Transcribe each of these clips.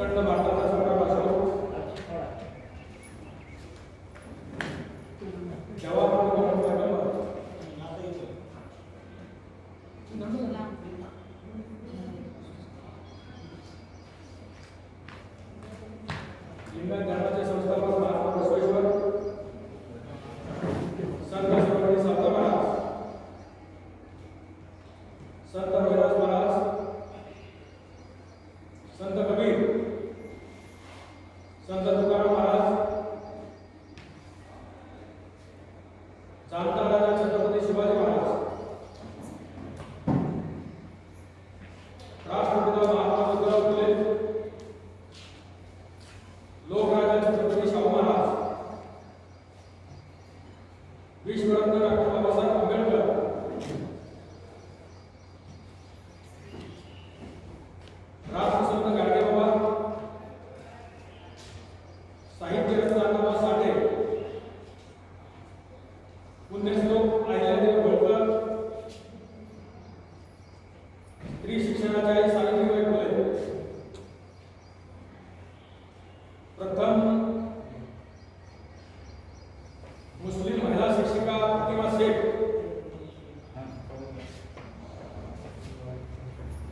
अखंड भारताचा संग्राम असो जेव्हा लिंगायत धर्माचे संस्थापक महात्मा बसवेश्वर संत शिरोमणी संत महाराज संत रोहिदास महाराज संत कबीर संत तुकाराम महाराज जामता राजा छत्रपती शिवाजी महाराज राष्ट्रपिता महात्मा ज्योतिराव फुले लोकराजा छत्रपती शाहू महाराज विश्वरत्न डॉक्टर बाबासाहेब आंबेडकर राष्ट्रसंत गाडगेबाबा साहित्यरत्न अण्णाभाऊ साठे पुण्यश्लोक अहिल्यादेवी होळकर स्त्री शिक्षणाच्या आई सावित्रीबाई फुले प्रथम मुस्लिम महिला शिक्षिका प्रतिमा शेख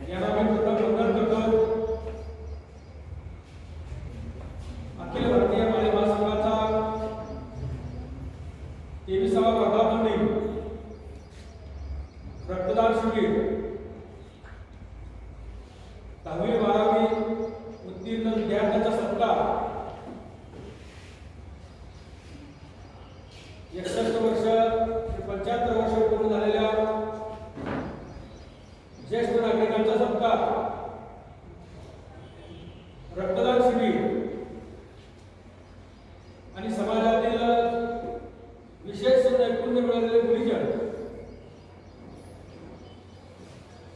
यांना मी प्रथम वंदन करतो. अखिल भारतीय माली महासंघाचा 23वा वर्धापन दिन रक्तदान शिबिर 10वी-12वी उत्तीर्ण विद्यार्थ्यांचा सत्कार 61 वर्ष ते 75 वर्ष पूर्ण झालेल्या ज्येष्ठ नागरिकांचा सत्कार रक्तदान शिबिर आणि समाजातील विशेष नैपुण्य मिळवलेले गुरुजन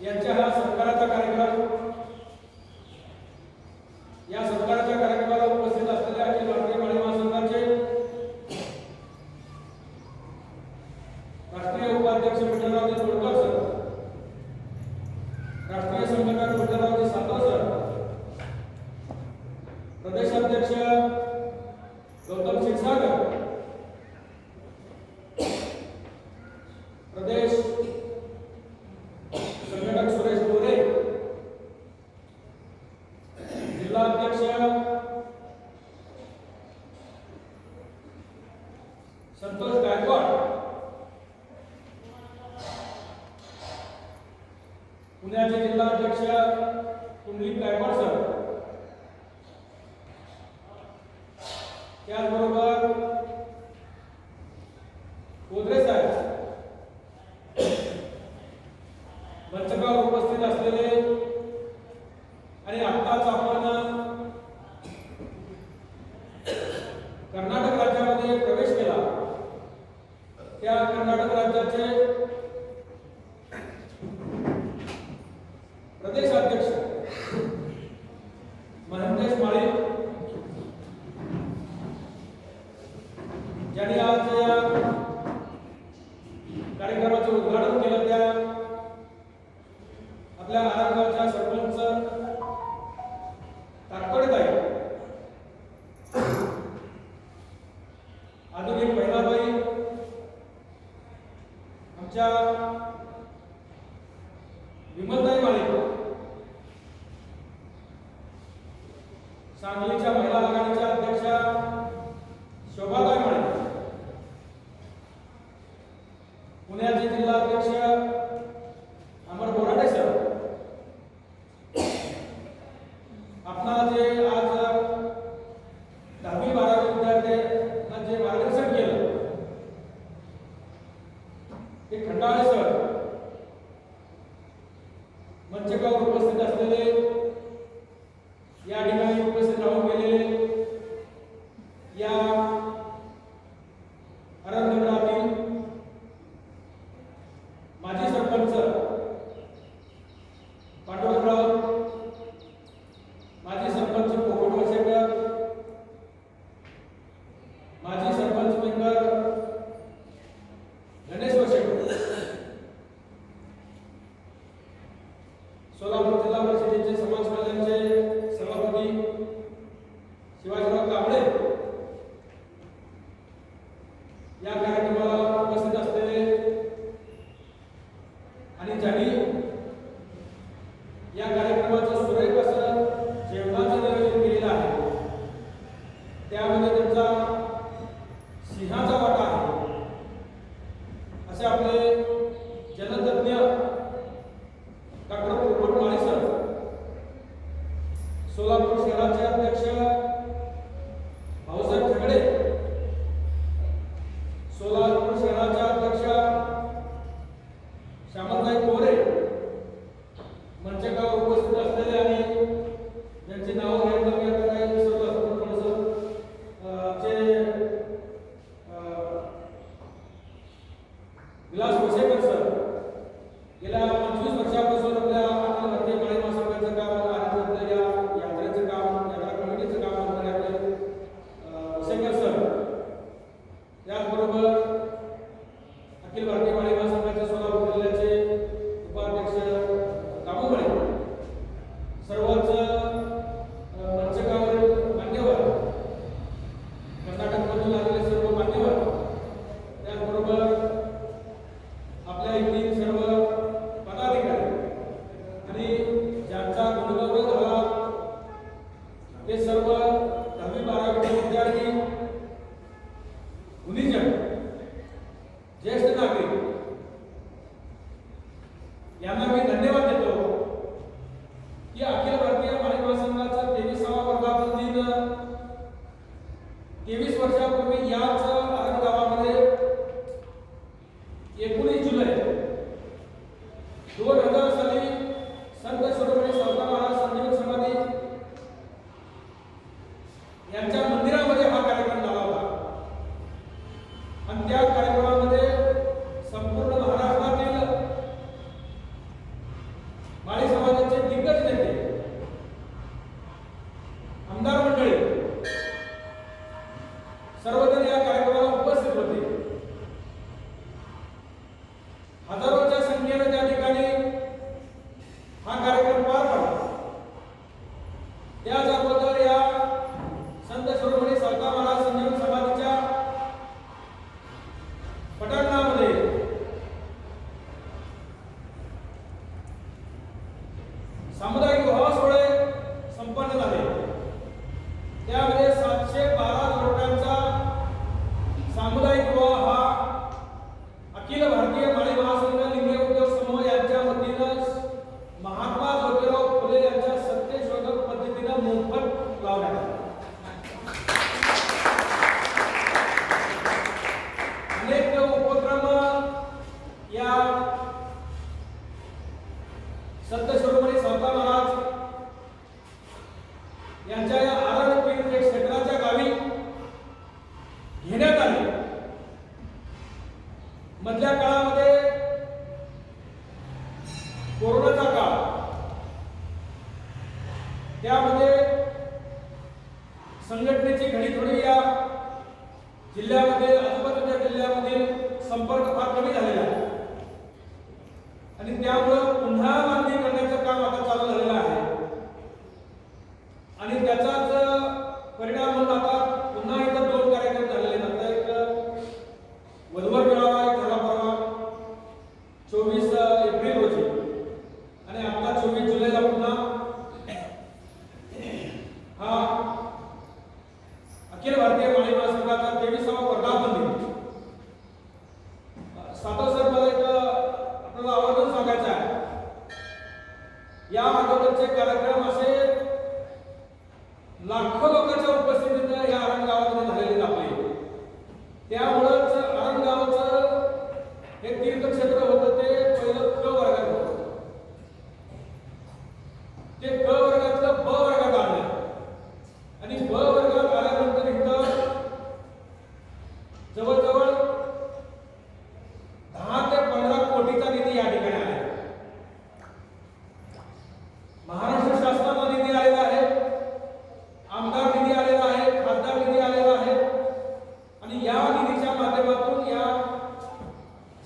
यांच्या हा सत्काराचा कार्यक्रम. या सत्काराच्या कार्यक्रमाला उपस्थित असलेल्या अखिल भारतीय माली महासंघाचे राष्ट्रीय उपाध्यक्ष विठ्ठलरावजी तोडकर सर, राष्ट्रीय संघटक विठ्ठलरावजी सातव सर, प्रदेशाध्यक्ष गौतम क्षीरसागर, प्रदेश संघटक सुरेश मोरे, जिल्हाध्यक्ष संतोष गायकवाड, पुण्याचे जिल्हाध्यक्ष कुंडलिक गायकवाड सर, त्याचबरोबर कोदरे साहेब, मंचकावर उपस्थित असलेले आणि आत्ताच आपण कर्नाटक राज्यामध्ये प्रवेश केला त्या कर्नाटक राज्याचे प्रदेशाध्यक्ष महंतेश माळी, ज्यांनी आज या कार्यक्रमाचे उद्घाटन केलं, त्या आपल्या आरामगावच्या सरपंच तात्पर्यताई, आधुनिक महिलाबाई, आमच्या विमलताई माळी, सांगलीच्या महिला आघाडीच्या अध्यक्षा शोभाताई माळी, पुण्याचे जिल्हाध्यक्ष अमर बोराडे सर, आपणाला जे आज 10वी-12वी विद्यार्थ्यांना जे मार्गदर्शन केलं ते खंडाळे सर, मंचकावर उपस्थित असलेले, या ठिकाणी उपस्थित राहून गेलेले या अरण्यवनातील माजी सरपंच पांडुरंगराव, माजी सरपंच पोपट वसेकर, माजी सरपंच मेंबर गणेश वसेकर, सोलापूर जिल्हा परिषदेचे समाज कल्याणचे सभापती शिवाजीराव कांबळे, या कार्यक्रमाला उपस्थित असलेले आणि ज्यांनी या कार्यक्रमाचं सुरेख असं जेवणाचं नियोजन केलेलं आहे, त्यामध्ये त्यांचा सिंहाचा वाटा आहे असे आपले जनतज्ञ डॉक्टर पोपट माळी सर, सोलापूर शहराचे अध्यक्ष भाऊसाहेब झगडे, सोलापूर शहराच्या अध्यक्ष श्यामलताई कोरे, मंचकावर उपस्थित असलेले आणि ज्यांची नावं घ्यायला मी आता काही विसरलो असतो थोडंसं आमचे विलास वसेकर सर, गेल्या 25 वर्षापासून आपल्या अखिल भारतीय माळी महासंघाचं काम आणि या यात्रेचं काम, यात्रा कमिटीचं काम करणारे आपले वसेकर सर, त्याचबरोबर अखिल भारतीय माळी महासंघाच्या सोलापूर जिल्ह्याचे उपाध्यक्ष कामोबळे, सर्वच मंचकावरील मान्यवर, कर्नाटकमधून आलेले सर्व मान्यवर, त्याचबरोबर आपल्या इथील सर्व पदाधिकारी आणि ज्यांचा गुणगौरव झाला ते सर्व 10वी-12वीचे विद्यार्थी, गुणीजन, ज्येष्ठ नागरिक यांना मी धन्यवाद देतो की अखिल भारतीय माळी महासंघाचा 23वा वर्धापन दिन 23 वर्षापूर्वी याच आरण गावामध्ये 19 जुलै 2000 साली संत शिरोमणी सावता महाराज संजीवन समाधी यांच्या मंदिरामध्ये हा कार्यक्रम झाला होता आणि त्या कार्यक्रमामध्ये संपूर्ण महाराष्ट्रातील माळी समाजाचे दिग्गज नेते, आमदार मंडळी सर्वजण या कार्यक्रमाला उपस्थित होते. हजारोच्या संख्येने त्या ठिकाणी हा कार्यक्रम पार पडला. त्याच अगोदर या संत शिरोमणी सावता महाराज संजीवन समाधीच्या पटांगणामध्ये सामुदायिक विवाह सोहळे संपन्न झाले. त्यामध्ये 712 जोडप्यांचा सामुदायिक विवाह हा अखिल भारतीय माळी महासंघ लिंगी उद्योग समूह यांच्या वतीनं महात्मा ज्योतिराव फुले यांच्या सत्यशोधक पद्धतीनं मोफत लावण्यात आला. अनेक उपक्रम या संत शिरोमणी सावता महाराज यांच्या या आरण तीर्थ क्षेत्राच्या गावी घेण्यात आले. मधल्या काळामध्ये कोरोनाचा काळ, त्यामध्ये संघटनेची घडी थोडी या जिल्ह्यामध्ये, आजूबाजूच्या जिल्ह्यामधील संपर्क फार कमी झालेला आहे आणि त्यामुळे पुन्हा बांधणी करण्याचं काम आता चालू झालेलं आहे आणि त्याचाच परिणाम म्हणून आता पुन्हा इथं 2 कार्यक्रम झालेले आहेत. आता एक वधूवर मेळावा एक झाला परवा 24 एप्रिल रोजी आणि आता 24 जुलैला पुन्हा हा अखिल भारतीय माळी महासंघाचा 23वा वर्धापन दिन. साधव सर, मला एक आपल्याला आवर्जून सांगायचं आहे, या अगोदरचे कार्यक्रम असे लाखो लोकांच्या उपस्थितीत या आरण गावामध्ये झालेले आपले. त्यामुळेच आरण गावाचं हे तीर्थक्षेत्र होतं ते पहिलं क वर्गात होतं. ते क वर्गातलं ब वर्गात आलं आणि ब वर्गात आल्यानंतर इथं जवळजवळ 10 ते 15 कोटीचा निधी या ठिकाणी आला. महाराष्ट्र शासनाचा निधी आलेला आहे, आमदार निधी आलेला आहे, खासदार निधी आलेला आहे आणि या निधीच्या माध्यमातून या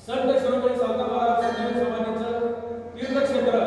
संत शिरोमणी सावता महाराज संजीवन समाधीचं तीर्थक्षेत्र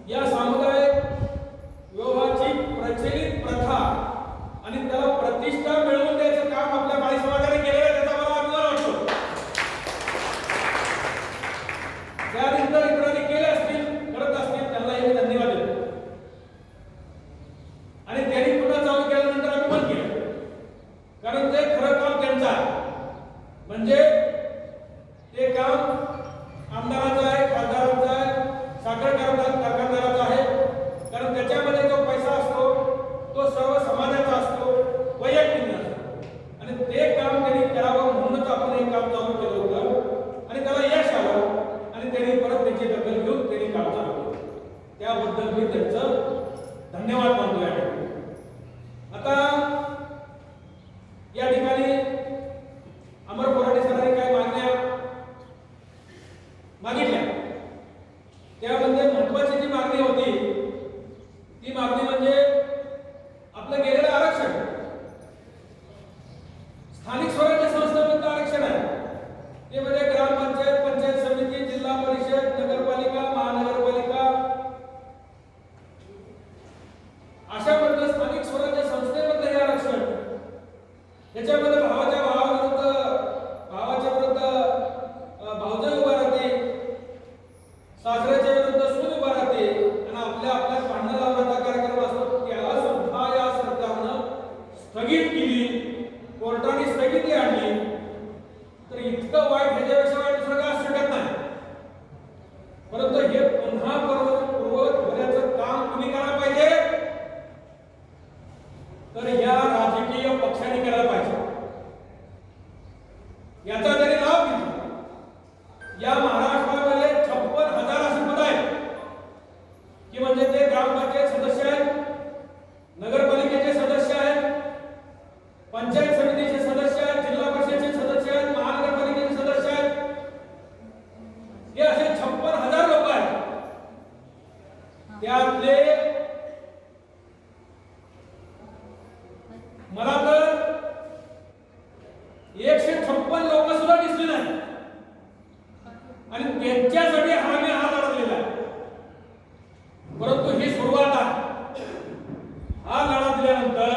या सामुदायिक विवाहाची प्रचलित प्रथा आणि त्याला प्रतिष्ठा मिळवून द्यायचं काम आपल्या माळी समाजाने केलेलं आहे, त्याचा मला अभिमान वाटतो. त्यानंतर इतरांनी केले असतील, करत असतील, त्यांनाही मी धन्यवाद देतो. आणि त्यांनी पुन्हा चालू केल्यानंतर आम्ही बंद केलं, कारण ते खरं काम त्यांचं आहे. म्हणजे ते काम आमदाराचं आहे, खासदाराचं आहे, साखर कारखानदाराचा आहे. कारण त्याच्यामध्ये जो पैसा असतो तो सर्व समाजाचा असतो, वैयक्तिक नसतो. आणि ते काम त्यांनी करावं म्हणूनच आपण हे काम चालू केलं होतं आणि त्याला यश आलं आणि त्यांनी परत त्याची दखल घेऊन त्यांनी काम चालू केलं. त्याबद्दल मी त्यांचं धन्यवाद मानतोय. आता या ठिकाणी अमर कोराटे सरांनी काय मागण्या मागितल्या, त्यामध्ये महत्वाची जी मागणी होती ती मागणी म्हणजे आपलं गेलेलं आरक्षण, स्थानिक स्वराज्य संस्थांमध्ये आरक्षण आहे. ते म्हणजे ग्रामपंचायत, पंचायत समिती, जिल्हा परिषद, नगरपालिका, महानगरपालिका अशा प्रकारचे स्थानिक स्वराज्य संस्थेमध्ये हे आरक्षण. याच्यामध्ये भावाच्या विरुद्ध भावजाई उभा राहते, सासऱ्याच्या विरुद्ध सून उभा राहते आणि आपल्या भांडण लावण्याचा कार्यक्रम असतो, त्याला सुद्धा या सरकारनं स्थगित केली, कोर्टाने स्थगिती आणली. तर इतकं वाईट, ह्याच्यापेक्षा वाईट दुसरं काय असू शकत नाही. परंतु हे पुन्हा पूर्ववत होण्याचं काम कुणी करायला पाहिजे, तर या राजकीय पक्षाने करायला पाहिजे. याचा त्यांनी लाभ घेतला. या महाराष्ट्रामध्ये 56,000 अशी पद आहेत की म्हणजे ते ग्रामपंचायत सदस्य आहेत, नगरपालिकेचे सदस्य आहेत, पंचायत समितीचे सदस्य आहेत, जिल्हा परिषदेचे सदस्य आहेत, महानगरपालिकेचे सदस्य आहेत. हे असे 56,000 लोक आहेत. त्यातले मला तर 156 लोक सुद्धा दिसले नाही आणि त्यांच्यासाठी आम्ही हा लढा दिलेला आहे. परंतु ही सुरुवात आहे. हा लढा दिल्यानंतर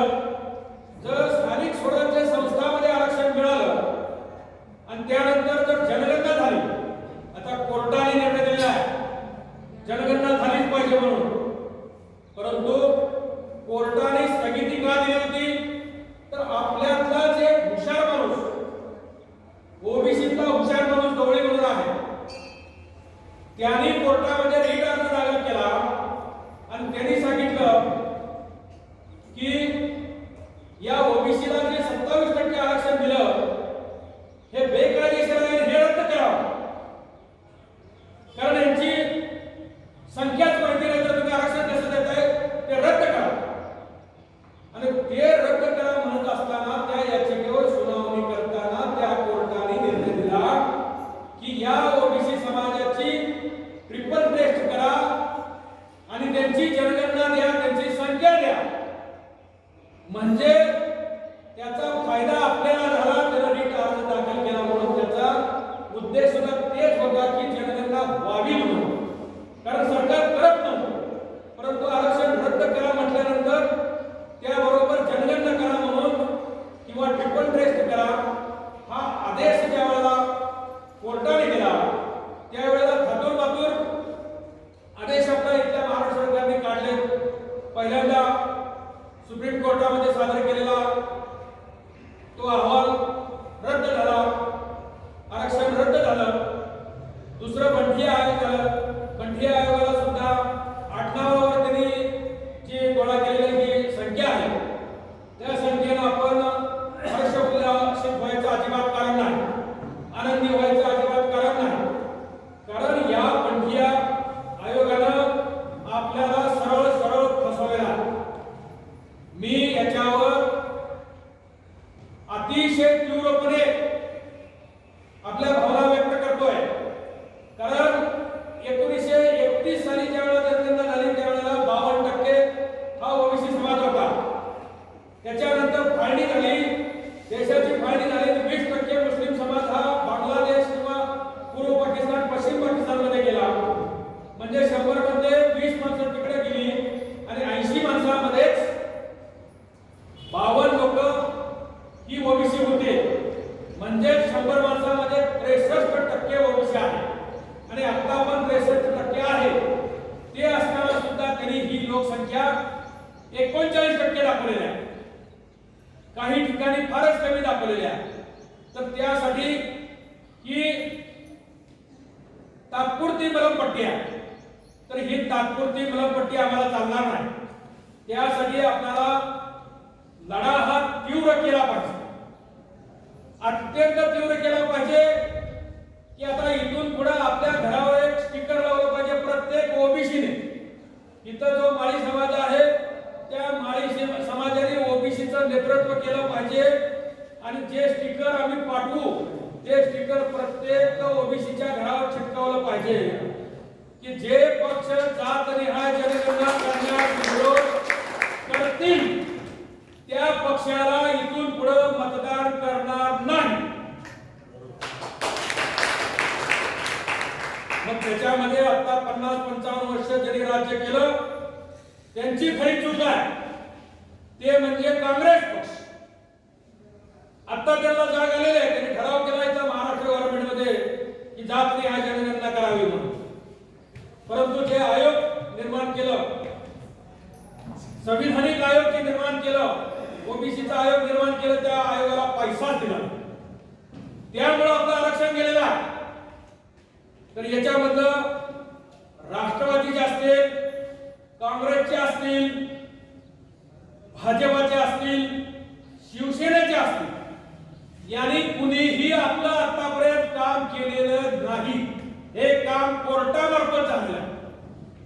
जर स्थानिक स्वराज्य संस्थांमध्ये आरक्षण मिळालं आणि त्यानंतर जर जनगणना झाली, आता कोर्टाने निर्णय दिलेला आहे जनगणना झालीच पाहिजे म्हणून, परंतु कोर्टाने स्थगिती का दिली होती, तर आपल्यातलाच एक हुशार माणूस, ओबीसीतला हुशार माणूस गवळी म्हणून आहे, त्यांनी कोर्टामध्ये रीट अर्ज दाखल केला आणि त्यांनी सांगितलं की या ओबीसीला जे 27% आरक्षण दिलं हे बेकायदेशीर आहे, हे रद्द करावं. कारण यांची संख्याच माहिती नाही, तर तुम्ही आरक्षण कसं देताय, ते रद्द करा. आणि ते रद्द करा म्हणत असताना त्या याचिकेवर सुनावणी करताना त्या कोर्टाने निर्णय दिला की या ओबीसी समाजाची ट्रिपल टेस्ट करा आणि त्यांची जनगणना द्या, त्यांची संख्या द्या, म्हणजे त्याचा फायदा आपल्याला झाला. त्याला रीट अर्ज दाखल केला म्हणून त्याचा उद्देश सुद्धा तेच होता की जनगणना व्हावी म्हणून. कारण सरकार करत नव्हतं, परंतु आरक्षण रद्द करा म्हटल्यानंतर त्याबरोबर जनगणना करा म्हणून किंवा ट्रिपल टेस्ट करा हा आदेश ज्या वेळेला कोर्टाने दिला, त्यावेळेला थातूर आदेश आपल्या इथल्या महाराष्ट्र सरकारने काढले. पहिल्यांदा सुप्रीम कोर्टामध्ये सादर केलेला तो अहवाल रद्द झाला, आरक्षण रद्द झालं. दुसरं बंठी आयोग झालं. बंठी आयोगाला सुद्धा 98 त्यांनी जी गोळा केलेली ही संख्या आहे, त्या संख्येनं आपण हर्ष उल्हासित व्हायचं अजिबात कारण नाही, आनंदी व्हायचं अजिबात कारण नाही. कारण या बंठिया आयोगानं आपल्याला सरळ सरळ फसवलेला. मी याच्यावर अतिशय तीव्रपणे आपल्या भावना व्यक्त करतोय. कारण 1931 39% दाखवलेल्या, काही ठिकाणी फारच कमी दाखवलेल्या. तर त्यासाठी ही तात्पुरती मलमपट्टी आहे. तर ही तात्पुरती मलमपट्टी आम्हाला चालणार नाही. त्यासाठी आपल्याला लढा हा तीव्र केला पाहिजे, अत्यंत तीव्र केला पाहिजे. की आता इथून पुढे आपल्या घरावर एक स्टिकर लावलं पाहिजे प्रत्येक ओबीसीने. इथं जो माळी समाज आहे त्या माळी समाजाने ओबीसीचं नेतृत्व केलं पाहिजे. आणि जे स्टिकर आम्ही पाठवू ते स्टिकर प्रत्येक ओबीसीच्या घरावर चिटकवलं पाहिजे. की जे पक्ष जातनिहाय जनगणना करण्यास विरोध करतील त्या पक्षाला इथून पुढे मतदान करणार नाही. मग त्याच्यामध्ये आता 50-55 वर्ष ज्यांनी राज्य केलं त्यांची खरी चूक आहे ते म्हणजे काँग्रेस पक्ष. आता त्यांना जाग आलेली आहे. त्यांनी ठराव केला इथं महाराष्ट्र गव्हर्नमेंटमध्ये की जातनिहाय जनगणना करावी म्हणून. परंतु जे आयोग निर्माण केलं, संविधानिक आयोग जे निर्माण केलं, ओबीसीचा आयोग निर्माण केलं, त्या आयोगाला पैसा दिला, त्यामुळे आपलं आरक्षण गेलेलं आहे. तर याच्यामधलं राष्ट्रवादीचे असतील, काँग्रेसचे असतील, भाजपाचे असतील, शिवसेनेचे असतील, यांनी कुणीही आपलं आतापर्यंत काम केलेलं नाही. हे काम कोर्टामार्फत झालेलं आहे.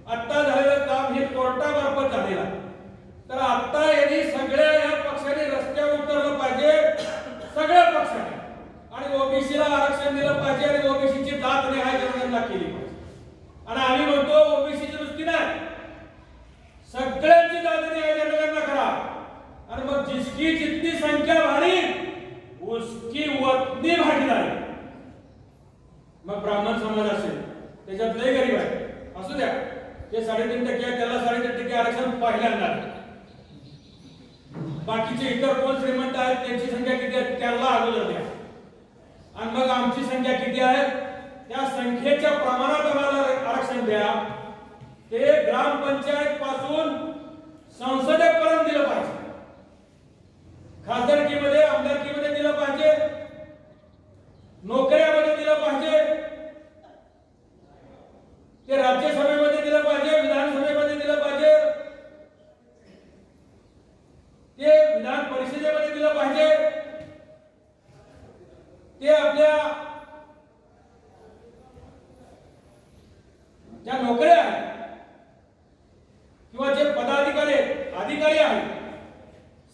आता झालेलं काम हे कोर्टामार्फत झालेलं आहे. तर आता यांनी सगळ्या या पक्षाने रस्त्यावर उतरलं पाहिजे, सगळ्या पक्षाने, आणि ओबीसीला आरक्षण दिलं पाहिजे आणि ओबीसीची जातनिहाय जनगणना केली पाहिजे. आणि आम्ही म्हणतो ओबीसीची नुसती नाही, सगळ्यांची जातनिहाय जनगणना करा. आणि मग जिसकी जितनी संख्या भारी उसकी वतनी भागीदारी. मग ब्राह्मण समाज असेल त्याच्यात लय गरीब आहे असू द्या, ते 3.5% आहे, त्याला 3.5% आरक्षण पहिल्यांदा. बाकीचे इतर कोण श्रीमंत आहेत त्यांची संख्या किती आहे त्याला अगोदर द्या. आणि मग आमची संख्या किती आहे त्या संख्येच्या प्रमाणात आम्हाला आरक्षण द्या. ते ग्रामपंचायत पासून संसदेपर्यंत दिलं पाहिजे, खासदारकीमध्ये आमदारकीमध्ये दिलं पाहिजे, नोकऱ्यामध्ये दिलं पाहिजे, ते राज्यसभेमध्ये दिलं पाहिजे, विधानसभेमध्ये दिलं पाहिजे, ते विधान परिषदेमध्ये दिलं पाहिजे. ते आपल्या ज्या नोकऱ्या आहेत किंवा जे पदाधिकारी अधिकारी आहेत,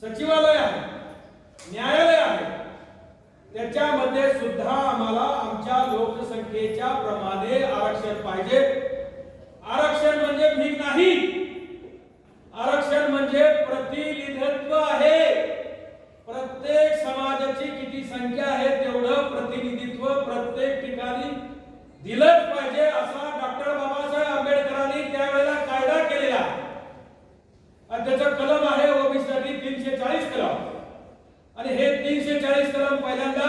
सचिवालय आहे, न्यायालय आहे, त्याच्यामध्ये सुद्धा आम्हाला आमच्या लोकसंख्येच्या प्रमाणे आरक्षण पाहिजे. आरक्षण म्हणजे भीक नाही, आरक्षण म्हणजे प्रतिनिधित्व आहे. प्रत्येक समाजाची किती संख्या आहे तेवढं प्रतिनिधित्व प्रत्येक ठिकाणी दिलंच पाहिजे असा डॉक्टर बाबासाहेब आंबेडकरांनी त्यावेळेला कायदा केलेला. आणि त्याचं कलम आहे ओबीसीसाठी 340 कलम. आणि हे 340 कलम पहिल्यांदा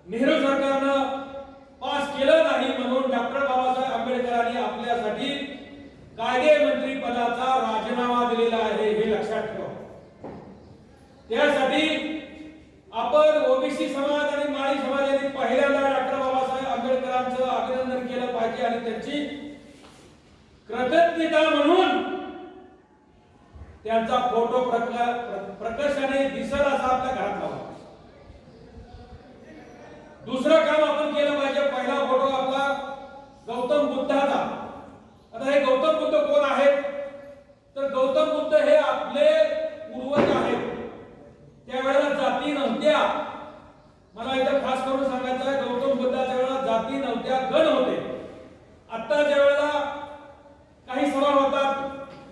नेहरू सरकारनं पास केलं नाही म्हणून डॉक्टर बाबासाहेब आंबेडकरांनी आपल्यासाठी कायदे मंत्री पदाचा राजीनामा दिलेला आहे, हे लक्षात ठेवा. त्यासाठी आपण ओबीसी समाज आणि माळी समाजाने पहिल्यांदा डॉक्टर बाबासाहेब आंबेडकरांचं अभिनंदन केलं पाहिजे आणि त्यांची कृतज्ञता म्हणून त्यांचा फोटो प्रकर्षाने दिसत असा आपल्या घरात लावा. दुसरं काम आपण केलं पाहिजे, पहिला फोटो आपला गौतम बुद्धाचा. आता हे गौतम बुद्ध कोण आहेत तर गौतम बुद्ध हे आपले पूर्वज आहेत. त्यावेळेला जाती नव्हत्या. मला इथं खास करून सांगायचं आहे, गौतम बुद्धाच्या वेळेला जाती नव्हत्या, गण होते. आता ज्या वेळेला काही सभा होतात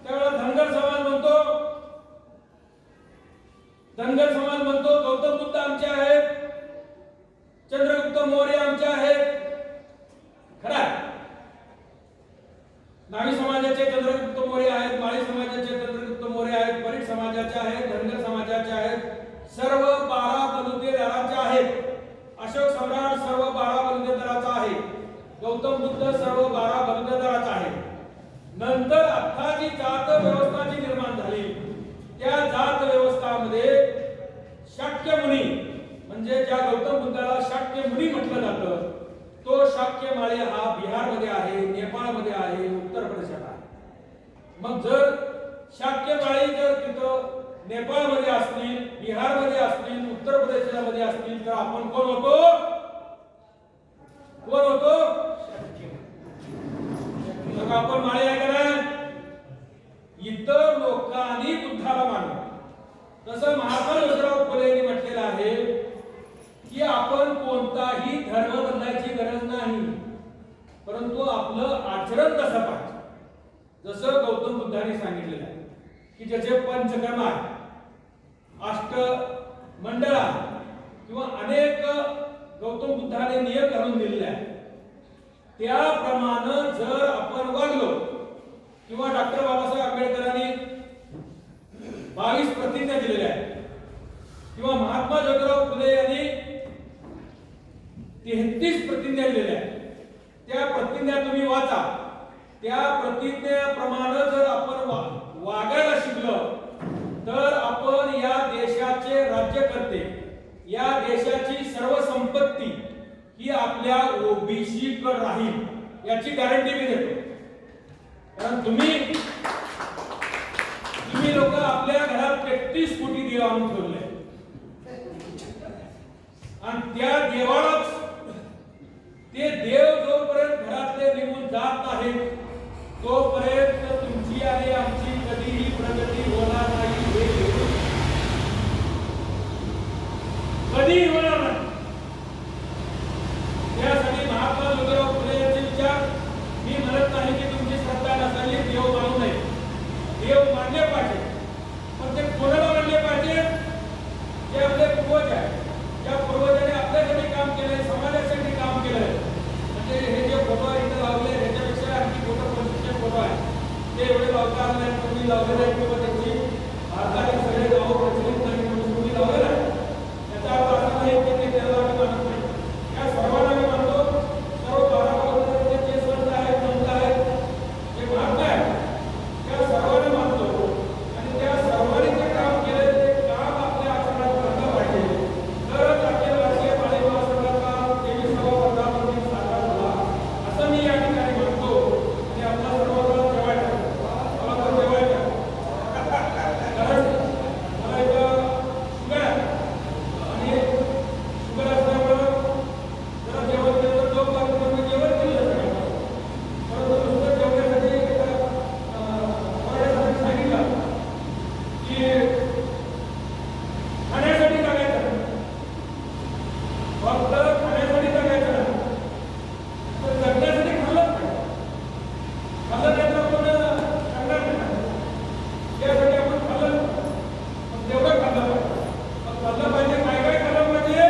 त्यावेळेला धनगर समाज म्हणतो गौतम बुद्ध आमचे आहेत, चंद्रगुप्त मौर्य आमचे आहेत. खरं आहे, नावी समाजाचे चंद्रगुप्त मौर्य आहेत, माळी समाजाचे चंद्रगुप्त मौर्य आहेत, परीट समाजाचे आहेत, धनगर समाजाचे आहेत, सर्व 12 बलुतेदारांचे आहेत. अशोक सम्राट सर्व 12 बलुतेदाराचा आहे. गौतम बुद्ध सर्व 12 बलुतेदाराचा आहे. नंतर आता जी जात व्यवस्था जी निर्माण झाली माळी हा बिहारमध्ये आहे, नेपाळमध्ये आहे, उत्तर प्रदेशात आहे. मग जर शाक्य माळी जर तिथं नेपाळमध्ये असतील, बिहारमध्ये असतील, उत्तर प्रदेशामध्ये असतील, तर आपण कोण होतो? कोण होतो? मग आपण माळी आहे का नाही? इतर लोकांनी बुद्धाला मानलं. तसं महात्मा ज्योतिराव फुले यांनी म्हटलेलं आहे की आपण कोणताही धर्म बदलायची गरज नाही, परंतु आपलं आचरण कसं पाहिजे. जसं गौतम बुद्धांनी सांगितलेलं आहे की ज्याचे पंचकर्म आहे, अष्ट मंडळ किंवा अनेक गौतम बुद्धाने नियम घालून दिलेले आहे, त्याप्रमाणे जर आपण वागलो, किंवा डॉक्टर बाबासाहेब आंबेडकरांनी 22 प्रतिज्ञा दिलेल्या आहेत, किंवा महात्मा ज्योतिराव फुले यांनी 33 प्रतिज्ञा दिलेल्या आहेत, त्या प्रतिज्ञा तुम्ही वाचा. त्या प्रतिज्ञेप्रमाणे जर आपण वागायला शिकलो तर आपण या देशाचे राज्यकर्ते, या देशाची सर्व संपत्ती ही आपल्या ओबीसी कडे राहील याची गॅरंटी मी देतो. कारण तुम्ही लोक आपल्या घरात 33 कोटी देव आणून ठेवले आणि त्या देवालाच ते देव जोपर्यंत घरातले निघून जात नाहीत तोपर्यंत तुमची आणि आमची कधीही प्रगती होणार नाही, कधीही होणार नाही. त्यासाठी महात्मा ज्योतिराव फुले यांचे विचार मी म्हणत नाही की तुमची श्रद्धा नसावी, देव मानू नये, देव मानले पाहिजे, पण ते कोणाला मानले पाहिजे? जे आपले पूर्वज आहेत, ज्या पूर्वजांनी आपल्यासाठी काम केलंय, समाजासाठी काम केलंय. म्हणजे हे जे फोटो इथे लावले ह्याच्यापेक्षा आणखी फोटो 25 फोटो आहे ते एवढे लावता आले आहेत, तुम्ही लावलेले आहेत किंवा त्यांची भारतातील सगळे गाव प्रचलित नाही म्हणून तुम्ही लावलेला आहे. त्याचा अर्थ असा नाही की ते त्याला आम्ही मानत नाही, या सर्वांना मी मानतो. सर्व 12 वर्षाचे जे संत आहेत, संत आहेत, जे महात्मा आहेत, त्या सर्वांना मानतो आणि त्या सर्वांनी जे काम केले ते काम आपल्या आचरणात करता पाहिजे. तरच अखिल भारतीय माळी महासंघाचा 23वा वर्धापन साजरा झाला असं मी या ठिकाणी म्हणतो. आणि आपला सर्वांना जेवायचं, मला तर जेवायचं, कारण मला एक शुगर आहे आणि शुगर असल्यामुळं जरा जेवण केलं तर झोप लागते, पण मी जेवण केलं सगळं. परंतु नुसतं जेवण्यासाठी वरड्यासाठी सांगितलं की खाण्यासाठी जगायचं, फक्त खाण्यासाठी जगायचं नाही, तर जगण्यासाठी खाल्लंच पाहिजे. खाल्लं नाही तर आपण जगणार नाही. त्यासाठी आपण खाल्लं, पण तेवढं खाल्लं पाहिजे. मग खाल्लं पाहिजे, काय काय खाल्लं पाहिजे?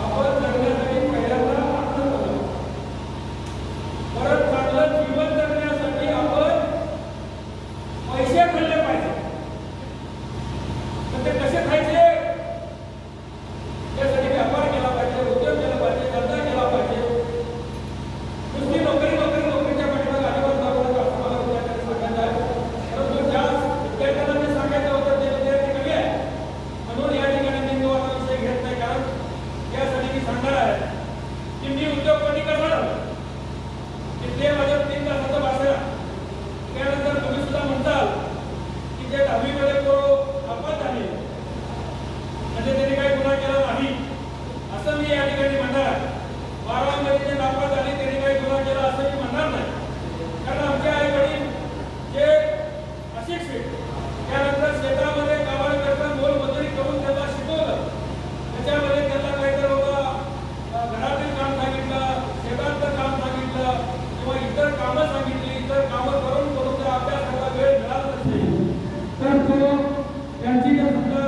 आपण जगण्यासाठी पहिल्यांदा अन्न खाल्लं, परत चांगलं जीवन जगण्यासाठी आपण पैसे खाल्ले पाहिजे. पण ते कसे खायचे? त्यासाठी व्यापार केला पाहिजे, उद्योग केला पाहिजे, धंदा केला पाहिजे. नुसती नोकरीच्या पाठीमागे अजिबात लागू नका असं मला विद्यार्थ्यांनी सांगायचं आहे. परंतु ज्या विद्यार्थ्यांना जे सांगायचं होतं ते विद्यार्थी कमी आहे, म्हणून या ठिकाणी मी तो आता विषय घेत नाही. कारण त्यासाठी मी सांगणार आहे की मी उद्योगपती करणार की ते माझं 3 तासाचं भाषण आहे. त्यानंतर तुम्ही सुद्धा म्हणताल की जे 10वी मध्ये नापास झाले म्हणजे त्यांनी काही गुन्हा केला नाही असं मी या ठिकाणी म्हणणार आहे. 12वी मध्ये जे नापास झाले त्यांनी काही गुन्हा केला असं मी म्हणणार नाही. कारण आमचे आई वडील जे अशिक्षित, त्यानंतर शेतामध्ये कामाला करता मोलमजुरी करून त्यांना शिकवलं, त्याच्यामध्ये त्यांना काहीतरी बाबा घरातील काम सांगितलं, शेतातलं काम सांगितलं किंवा इतर कामं सांगितली, इतर कामं करून जर अभ्यास करायला वेळ मिळाला नसेल तर तो त्यांची जर समजा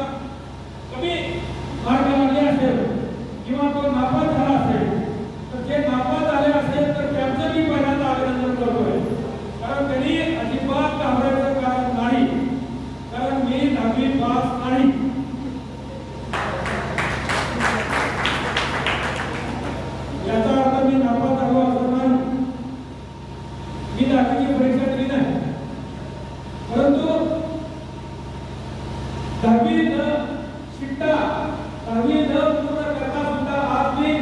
कमी मार्क लागले असेल किंवा तो नापास झाला असेल तर जे नापास झाले असेल तर त्यांचं मी पहिल्यांदा अभिनंदन करतोय. कारण त्यांनी अजिबात घाबरायचं कारण नाही, कारण मी 10वी पास नाही. याचा अर्थ मी नापास झालो असं नाही, मी 10वीची परीक्षा दिली नाही. परंतु 10वी न शिकता, 10वी न पूर्ण करता सुद्धा आज मी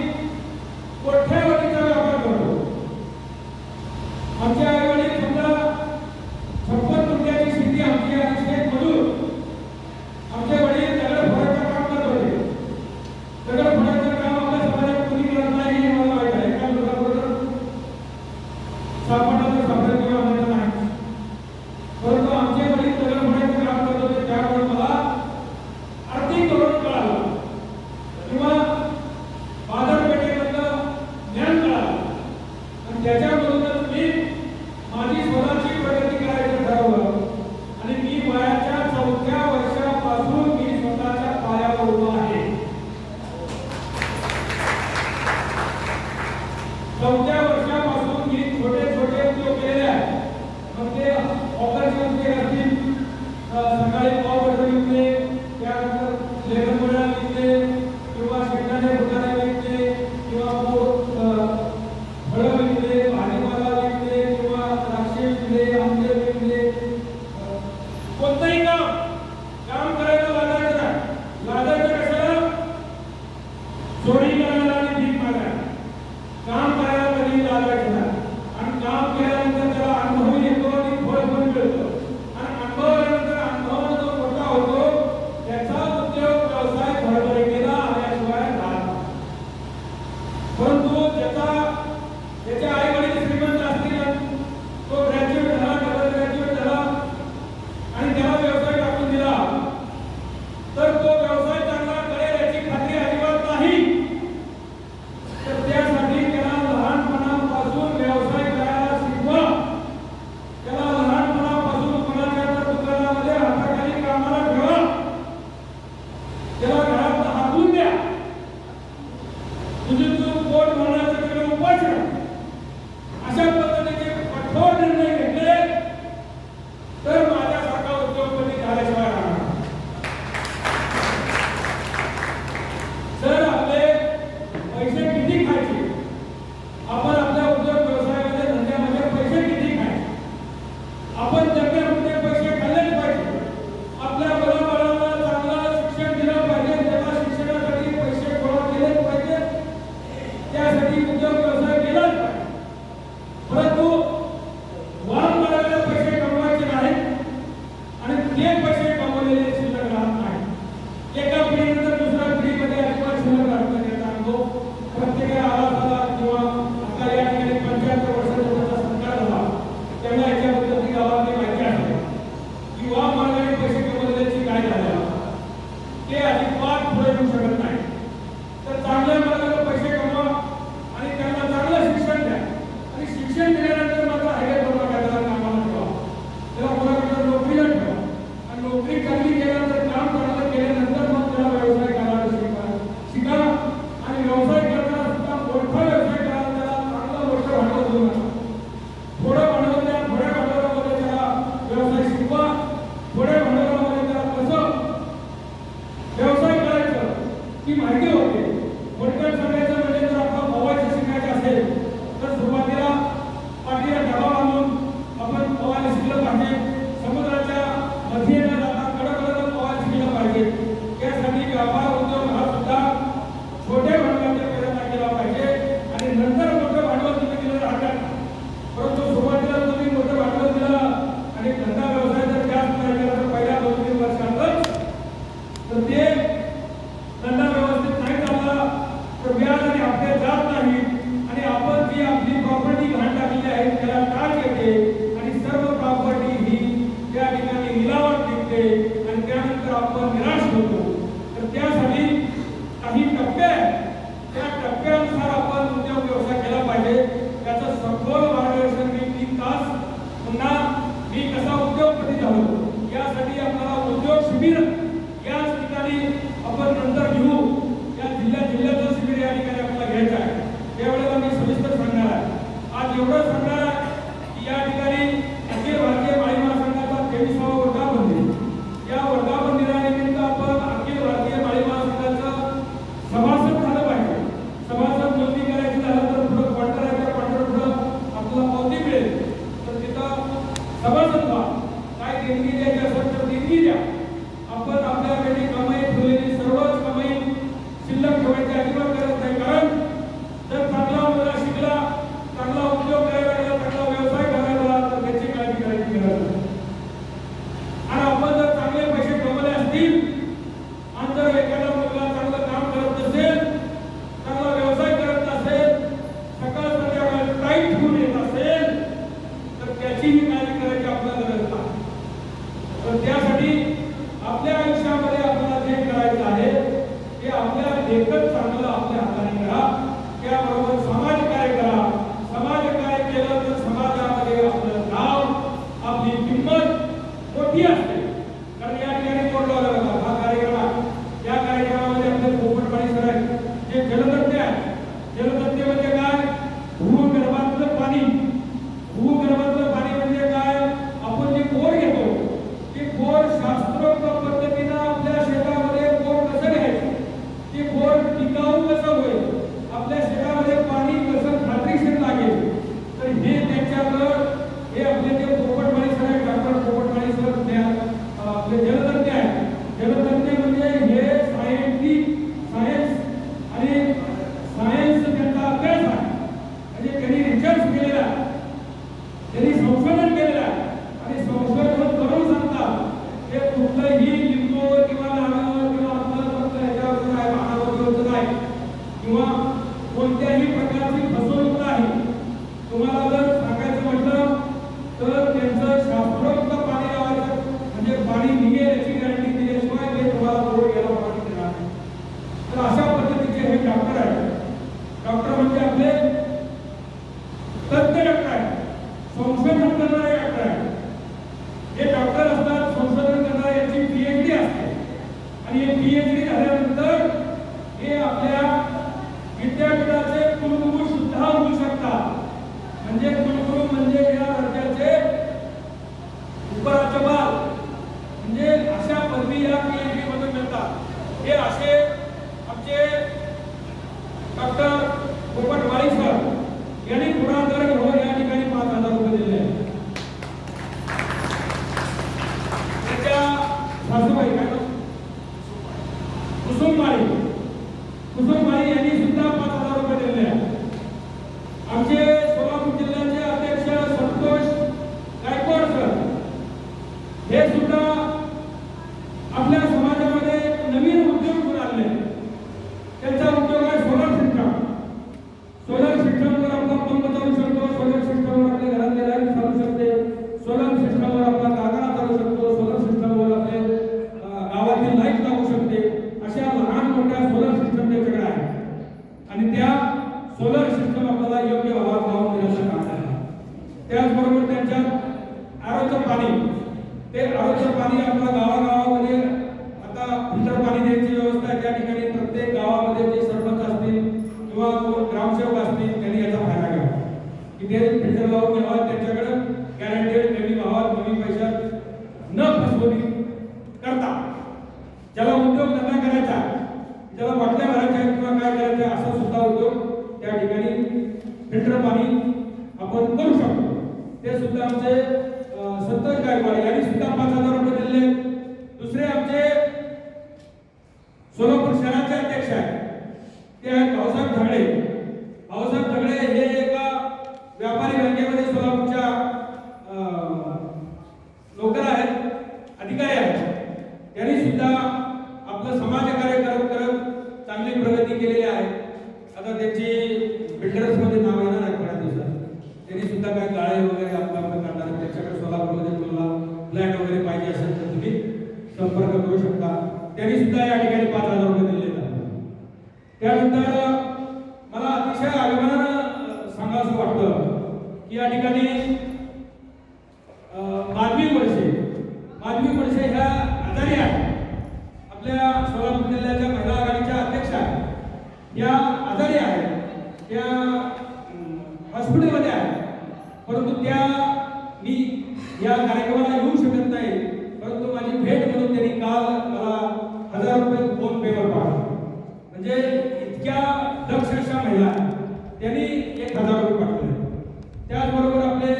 आमच्या आई वडील समजा 56 गुंठ्याची शेती आमची आणि शेत मजूर आमचे वडील दगड फोडायचं काम करत होते. दगड फोडायचं काम आपल्या समाजात कोणी करत नाही हे मला माहित आहे. एका लोकांबरोबर सापडण्याचं सापडलं किंवा आम्हाला नाही, परंतु आमचे वडील दगड फोडायचं काम करत होते. त्यामुळे मला आर्थिक धोरण कळालं किंवा बाजारपेठेमधलं ज्ञान कळालं आणि त्याच्यामधूनच मी माझी स्वतःची प्रगती करायचं ठरवलं आणि मी वयाच्या 4थ्या वर्षापासून मी स्वतःच्या पायावर उभा आहे. 4थ्या वर्षापासून मी छोटे छोटे उद्योग केलेले आहेत. मग ते ऑफरचे उद्योग असतील, सकाळी पाव बटर विकणे, त्यानंतर लेबर गोळ्या विकणे किंवा शेंगदाणे फुटाणे विकणे किंवा फळं विकणे, भाजीपाला विकणे किंवा द्राक्षे विकणे, आंबे विकणे, कोणतंही काम करायला लागायचं नाही. लागायचं कशाला? चोरी करायला आणि भीक मागायला. काम करायला कधी लागायचं नाही आणि काम केल्यानंतर त्याला अनुभव येतो आणि फळ पण मिळतं आणि अनुभवानंतर अनुभवानं जो मोठा होतो त्याचा उद्योग व्यवसाय भरभराटीला आल्याशिवाय राहत नाही. परंतु त्याच्या आई वडील श्रीमंत असतील, तो ग्रॅज्युएट झाला, डबल ग्रॅज्युएट झाला आणि त्याला व्यवसाय टाकून दिला तर तो व्यवसाय चांगला करेल याची खात्री अजिबात नाही. तर त्यासाठी त्याला लहानपणापासून व्यवसाय करायला शिकवा. त्याला लहानपणापासून कोणाच्या दुकानामध्ये हाताखाली कामाला ठेवा. त्याला घरात हाकलून द्या. तुझं पोट भरण्याचं तिकडे उपास अशा पद्धतीचे कठोर निर्णय घेतले तर माझ्यासारखा उद्योगपती झाल्याशिवाय राहणार. जर आपले पैसे किती खायचे, आपण आपल्या उद्योग व्यवसायामध्ये धंद्यामध्ये पैसे किती खायचे, आपण जगण्यामध्ये पैसे खाल्लेच पाहिजे. आपल्या मुलाबाळांना चांगलं शिक्षण दिलं पाहिजे, त्याला शिक्षणासाठी पैसे गोळा केलेच पाहिजे, त्यासाठी उद्योग व्यवसाय केलाच पाहिजे. परंतु वाम मार्गाने पैसे कमवायचे नाहीत आणि ते पैसे कमवलेले शिल्लक राहत नाही. एका पिढीनंतर दुसऱ्या पिढीमध्ये अजिबात शिल्लक राहत नाही. याचा अनुभव प्रत्येकाला आला किंवा आता या ठिकाणी 75 वर्षाचा त्याचा संस्कार झाला त्यांना याच्याबद्दल ती गावातली माहिती आहे की वाम मार्गाने पैसे कमवलेल्याची काय झालं ते अजिबात पुढे येऊ शकत नाही. तर चांगल्या मार्गाने पैसे कमवा आणि त्यांना चांगलं शिक्षण द्या आणि शिक्षण दिल्यानंतर मात्र हायवे प्रमाणाला कामाला ठेवा. त्याला कोणाकडे नोकरीला ठेवा आणि नोकरी चांगली केल्यानंतर काम चांगलं केल्यानंतर मग त्याला व्यवसाय करायला शिका आणि व्यवसाय करताना सुद्धा मोठा व्यवसाय करायला त्याला चांगलं मोठं भांडवल देऊ नका. थोडं भांडवल द्या, थोड्या भांडवलामध्ये त्याला व्यवसाय शिकवा. थोड्या भांडवलामध्ये त्याला कसं व्यवसाय करायचं ही माहिती होते. थोडक्यात सांगायचं म्हणजे जर आपला पोवायचं शिकायचं असेल तर सुरुवातीला पाठीला डबा बांधून आपण पोवायला शिकलं पाहिजे. समुद्राच्या मध्ये न जाता कडकडं पोवायला शिकलं पाहिजे. त्यासाठी व्यापार उद्योग हा सुद्धा छोट्या भांडवलाचा प्रयत्न केला पाहिजे आणि नंतर मोठं भांडवल तुम्ही दिलं राहतात. परंतु सुरुवातीला तुम्ही मोठं भांडवल दिलं आणि धंदा व्यवसाय जर जास्त नाही केला तर पहिल्या 2-3 वर्षातच तर ते धंदा व्यवस्थित नाही चालला तर व्याज आणि हप्ते जात नाही आणि आपण जी आपली प्रॉपर्टी घाण टाकलेली आहे त्याला टाक येते आणि सर्व प्रॉपर्टी ही त्या ठिकाणी निलावात निघते आणि त्यानंतर आपण निराश होतो. तर त्यासाठी काही टप्पे आहेत, त्या टप्प्यानुसार आपण उद्योग व्यवसाय केला पाहिजे. त्याचं सखोल मार्गदर्शन मी 3 तास पुन्हा मी कसा उद्योगपती झालो यासाठी आपल्याला उद्योग शिबिर याच ठिकाणी आपण नंतर घेऊ. या जिल्ह्याचं शिबिर या ठिकाणी आपल्याला घ्यायचं आहे. त्यावेळेला मी सविस्तर सांगणार आहे. आज एवढं सांगणार आहे की या ठिकाणी अखिल भारतीय माळी महासंघाचा 23वा वर्धापन दिन. या वर्धापन दिनानिमित्त आपण अखिल भारतीय माळी महासंघाचं सभासद झालं पाहिजे. सभासद नोंदणी करायची झालं तर पुढं क्वार्टर आहे, त्या क्वार्टर पुढं आपल्याला पावती मिळेल तर तिथं सभासद व्हा. काय देणगी द्यायची असेल तर देणगी द्या. आपण आपल्याकडे कमाई ठेवलेली सर्वच कमाई शिल्लक ठेवायची अजिबात गरज नाही. कारण जर चांगला मुलगा शिकला, चांगला उद्योग करायला लागला, चांगला व्यवसाय त्याचीही काळजी करायची आपल्याला गरज नाही. पण त्यासाठी आपल्या आयुष्यामध्ये आपल्याला जे करायचं आहे ते आपल्या देखत चांगलं आपल्या हाताने करा. त्याबरोबर समाज कार्य करा. समाज कार्य केलं तर समाजामध्ये आपलं नाव आपली किंमत मोठी असते. कारण या ठिकाणी बोर्ड लावला जातो हा कार्यक्रम आहे. या कार्यक्रमामध्ये आपले पोपटवाडी सर आहेत जे जलतज्ञ आहेत. जलतज्ञ म्हणजे काय? भूगर्भातलं पाणी. भूगर्भातलं पाणी म्हणजे काय? आपण जे बोर घेतो ते बोर शास्त्रोक्त पद्धतीने आपल्या शेतामध्ये बोर कसं घ्यायचं, ते बोर टिकाऊ कसं होईल, आपल्या शेतामध्ये पाणी कसं खात्रीशीर लागेल, तर हे त्यांच्याकडं हे आपले जे पोपटवाडी सर आहेत डॉक्टर पोपटवाडी सर आपले जलतज्ञ आहेत. जलतज्ञ म्हणजे हे सायन्स आणि सायन्स त्यांचा अभ्यास आहे. म्हणजे त्यांनी रिसर्च केलेला आहे, त्यांनी संशोधन केलेलं आहे आणि संशोधन करून सांगतात हे कुठलंही लिंबू किंवा नारळ किंवा आपलं फक्त ह्याच्यावर काय पानावर नाही किंवा कोणत्याही प्रकारची फसवणूक नाही. तुम्हाला जर सांगायचं म्हटलं तर त्यांचं शास्त्रोक्त पाणी लावायचं म्हणजे पाणी निघेल याची गॅरंटी दिल्याशिवाय ते तुम्हाला बोर घ्यायला पाणी देणार नाही. तर अशा पद्धतीचे हे डॉक्टर आहेत. डॉक्टर म्हणजे आपले तज्ञ डॉक्टर आहेत, संशोधन करणारे डॉक्टर आहेत. हे डॉक्टर असतात, संशोधन करणारे यांची PhD असते आणि हे PhD झाल्यानंतर हे आपल्या विद्यापीठाचे कुलगुरू सुद्धा होऊ शकतात. म्हणजे कुलगुरू म्हणजे या राज्याचे उपराज्यपाल म्हणजे अशा पदवी या PhD मधून मिळतात. हे असे आमचे डॉक्टर पोपटवाडी सर यांनी पुढाकार घेऊन या ठिकाणी 5,000 रुपये दिले आहेत. त्याच्या सासूबाई काय कुसुमबाई यांनी सुद्धा 5,000 रुपये दिले आहेत. आमचे सोलापूर जिल्ह्याचे अध्यक्ष संतोष गायकवाड सर हे सुद्धा आपल्या समाजामध्ये नवीन उद्योग घेऊन आणले. त्यांचा उद्योग आहे सोलर सिस्टम. सोलर सिस्टमवर आपला पंप चालू शकतो, सोलर सिस्टमवर आपल्या घरातले लाईट चालू शकते, सोलर सिस्टमवर आपला कारखाना चालू शकतो, सोलर सिस्टमवर आपले गावातील लाईट लागू शकते. अशा लहान मोठ्या सोलर सिस्टम त्याच्याकडे आहे आणि त्या सोलर सिस्टम आपल्याला योग्य भावात लावून देण्याचं काम आहे. त्याचबरोबर त्यांच्यात आरोचं पाणी, ते आरोचं पाणी आपल्या गावागावामध्ये आता फिल्टर पाणी द्यायची व्यवस्था आहे. त्या ठिकाणी प्रत्येक गावामध्ये जे सरपंच असतील किंवा ग्रामसेवक असतील त्यांनी याचा फायदा घ्यावा की ते फिल्टर लावून घ्यावा. त्यांच्याकडे गॅरंटेड कमी भावात कमी पैशात न फसवणूक करता ज्याला उद्योग धंदा करायचा, ज्याला बाटल्या भरायच्या किंवा काय करायचं असा सुद्धा उद्योग त्या ठिकाणी फिल्टर पाणी आपण करू शकतो. ते सुद्धा आमचे संतोष गायकवाड यांनी सुद्धा 5,000 रुपये दिले. दुसरे आमचे सोलापूर शहराचे अध्यक्ष आहेत ते आहेत भाऊसाहेब झगडे. भाऊसाहेब झगडे हे एका व्यापारी बँकेमध्ये सोलापूरच्या नोकर आहेत, अधिकारी आहेत. त्यांनी सुद्धा आपलं समाजकार्य करत करत चांगली प्रगती केलेली आहे. आता त्यांची बिल्डर्स मध्ये नाव येणार आहे थोड्या दिवसात. त्यांनी सुद्धा काही गाळे वगैरे आपलं करणार आहेत. त्याच्याकडे सोलापूरमध्ये तुम्हाला फ्लॅट वगैरे पाहिजे असेल तर तुम्ही संपर्क करू शकता. त्यांनी सुद्धा या ठिकाणी 5,000 रुपये दिलेले आहेत. त्यानंतर मला अतिशय अभिमानानं सांगावंसं वाटतं की या ठिकाणी माधवी वळसे ह्या आजारी आहेत. आपल्या सोलापूर जिल्ह्याच्या महिला आघाडीच्या अध्यक्ष आहेत. या आजारी आहेत, त्या हॉस्पिटलमध्ये आहेत. परंतु त्या मी या कार्यक्रमाला येऊ शकत नाही, परंतु माझी भेट म्हणून त्यांनी काल मला 1,000 रुपये फोन पेवर पाठवले. म्हणजे इतक्या दक्ष अशा महिला त्यांनी 1,000 रुपये पाठवले. त्याचबरोबर आपले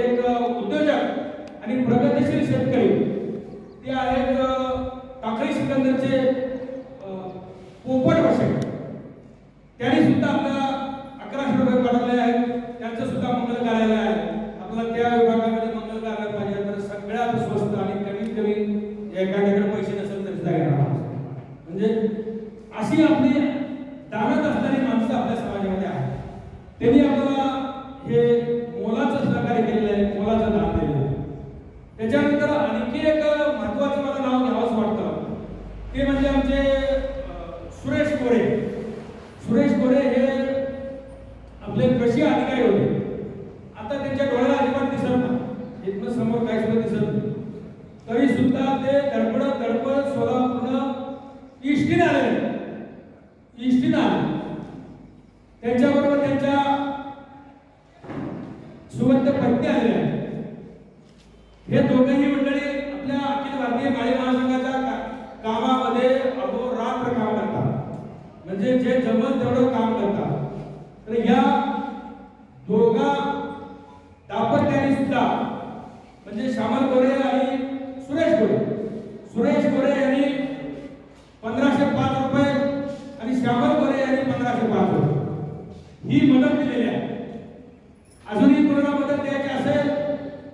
एक उद्योजक आणि प्रगतीशील शेतकरी ते आहेत टाकळी सिकंदरचे पोपट वसे. त्यांनी सुद्धा आपल्याला 1100 रुपये पाठवले आहेत. त्यांचं सुद्धा मंगल कार्यालय आहे. आपला त्या विभागामध्ये मंगल कार्यालय आणखी एक महत्त्वाचं मला नाव घ्यावंच वाटतं, ते म्हणजे आमचे सुरेश कोरे. सुरेश कोरे हे आपले कृषी अधिकारी होते. आता त्यांच्या डोळ्याला अजिबात दिसत नाही, इथनं समोर काही सुद्धा दिसत नाही, तरी सुद्धा ते धडपडत सोलापूरनं इष्टीने आले. त्यांच्याबरोबर त्यांच्या सुवर्ण पत्नी आलेल्या. हे दोघेही मंडळी आपल्या अखिल भारतीय माळी महासंघाच्या कामामध्ये अहोरात्र काम करतात, म्हणजे जे जमल तेवढं काम करतात. तर या दोघा दाम्पत्याने सुद्धा म्हणजे श्यामल गोरे आणि सुरेश गोरे यांनी 1505 रुपये आणि श्यामल गोरे यांनी 1505 रुपये ही मदत दिलेली आहे. अजूनही कोणाला मदत द्यायची असेल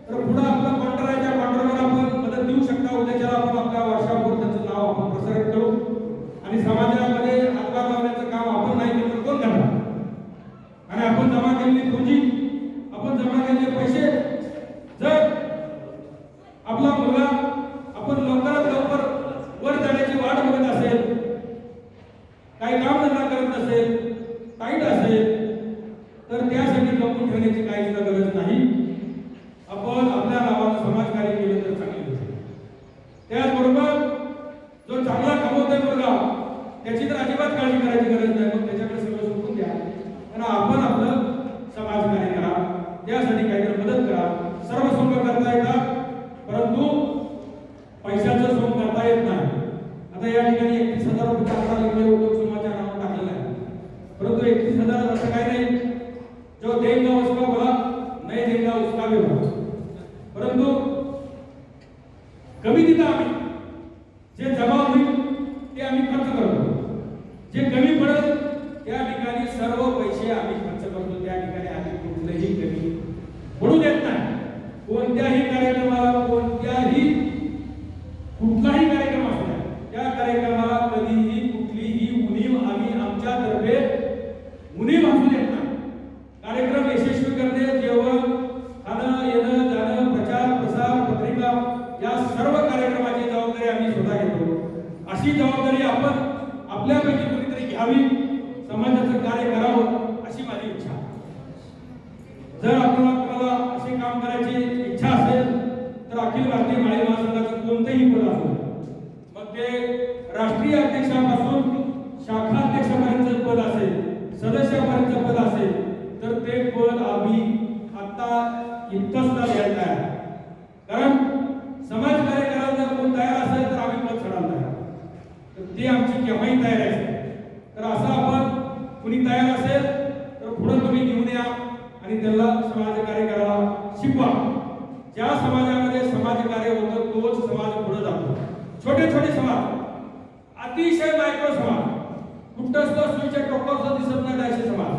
तर पुढे आपला कॉन्ट्रॅक्ट आहे, कॉन्ट्रॅक्टवर आपण मदत देऊ शकता. उद्याच्याला आपण आपल्या वर्षाभर त्याचं नाव आपण प्रसारित करू आणि समाजामध्ये हातभार लावण्याचं काम आपण नाही केलं तर कोण करणार? आणि आपण जमा केलेली पुंजी, आपण जमा केलेले पैसे जर आपला मुलगा आपण लवकरात लवकर वर जाण्याची वाट बघत असेल, काही काम धंदा करत नसेल, टाईट असेल, तर त्यासाठी लपून ठेवण्याची काही गरज नाही. आपण आपल्या नावानं समाजकार्य केलं तर चांगली गोष्ट. त्याचबरोबर जो चांगला कमवतोय मुलगा त्याची तर अजिबात काळजी करायची गरज नाही, मग त्याच्याकडे सगळं सोडून द्या आणि आपण आपलं समाजकार्य करा, त्यासाठी काहीतरी मदत करा. सर्व सोंग करता येतात, परंतु पैशाचं सोंग करता येत नाही. आता या ठिकाणी 31,000 रुपये आकडा लिहिलेला उद्योग समूहाच्या नावावर टाकलेला आहे, परंतु 31,000 असं काही नाही. जो देगा उसका भला, नहीं देगा उसका भी भला. परंतु कमी तिथं आम्ही जे जमा होईल ते आम्ही खर्च करतो, जे कमी पडेल त्या ठिकाणी सर्व पैसे आम्ही खर्च करतो. त्या ठिकाणी आम्ही कुठलंही कमी पडू देत नाही. कोणत्याही कार्यक्रमाला, कुठलाही कार्यक्रम असू द्या, त्या कार्यक्रमाला कधीही कुठलीही उणीव आम्ही आमच्यातर्फे उणीव असू देत नाही. कार्यक्रम यशस्वी करणे, जेवण, खाणं, येणं, जाणं, प्रचार, प्रसार, पत्रिका या सर्व कार्यक्रमाची जबाबदारी आम्ही स्वतः घेतो. अशी जबाबदारी आपण आपल्यापैकी कोणीतरी घ्यावी, समाजाचं कार्य करावं अशी माझी इच्छा. जर आपल्याला असे काम करायची इच्छा असेल तर अखिल भारतीय माळी महासंघाचं कोणतेही पद असो, मग ते राष्ट्रीय अध्यक्षापासून शाखा अध्यक्षापर्यंत पद असेल, सदस्यापर्यंत पद असेल, तर ते पद आम्ही आता इतकंच द्यायचं आहे. कारण समाजकार्य करायला जर कोण तयार असेल तर आम्ही पद सोडायला तयार, तर ते आमची केव्हाही तयारी असेल. तर असं आपण कुणी तयार असेल तर पुढे तुम्ही घेऊन या आणि त्याला समाजकार्य करायला शिकवा. ज्या समाजामध्ये समाजकार्य होतं तोच समाज पुढे जातो. छोटे छोटे समाज, अतिशय मायक्रो समाज, कुठंच तो सुईच्या टोकावर दिसत नाही असे समाज,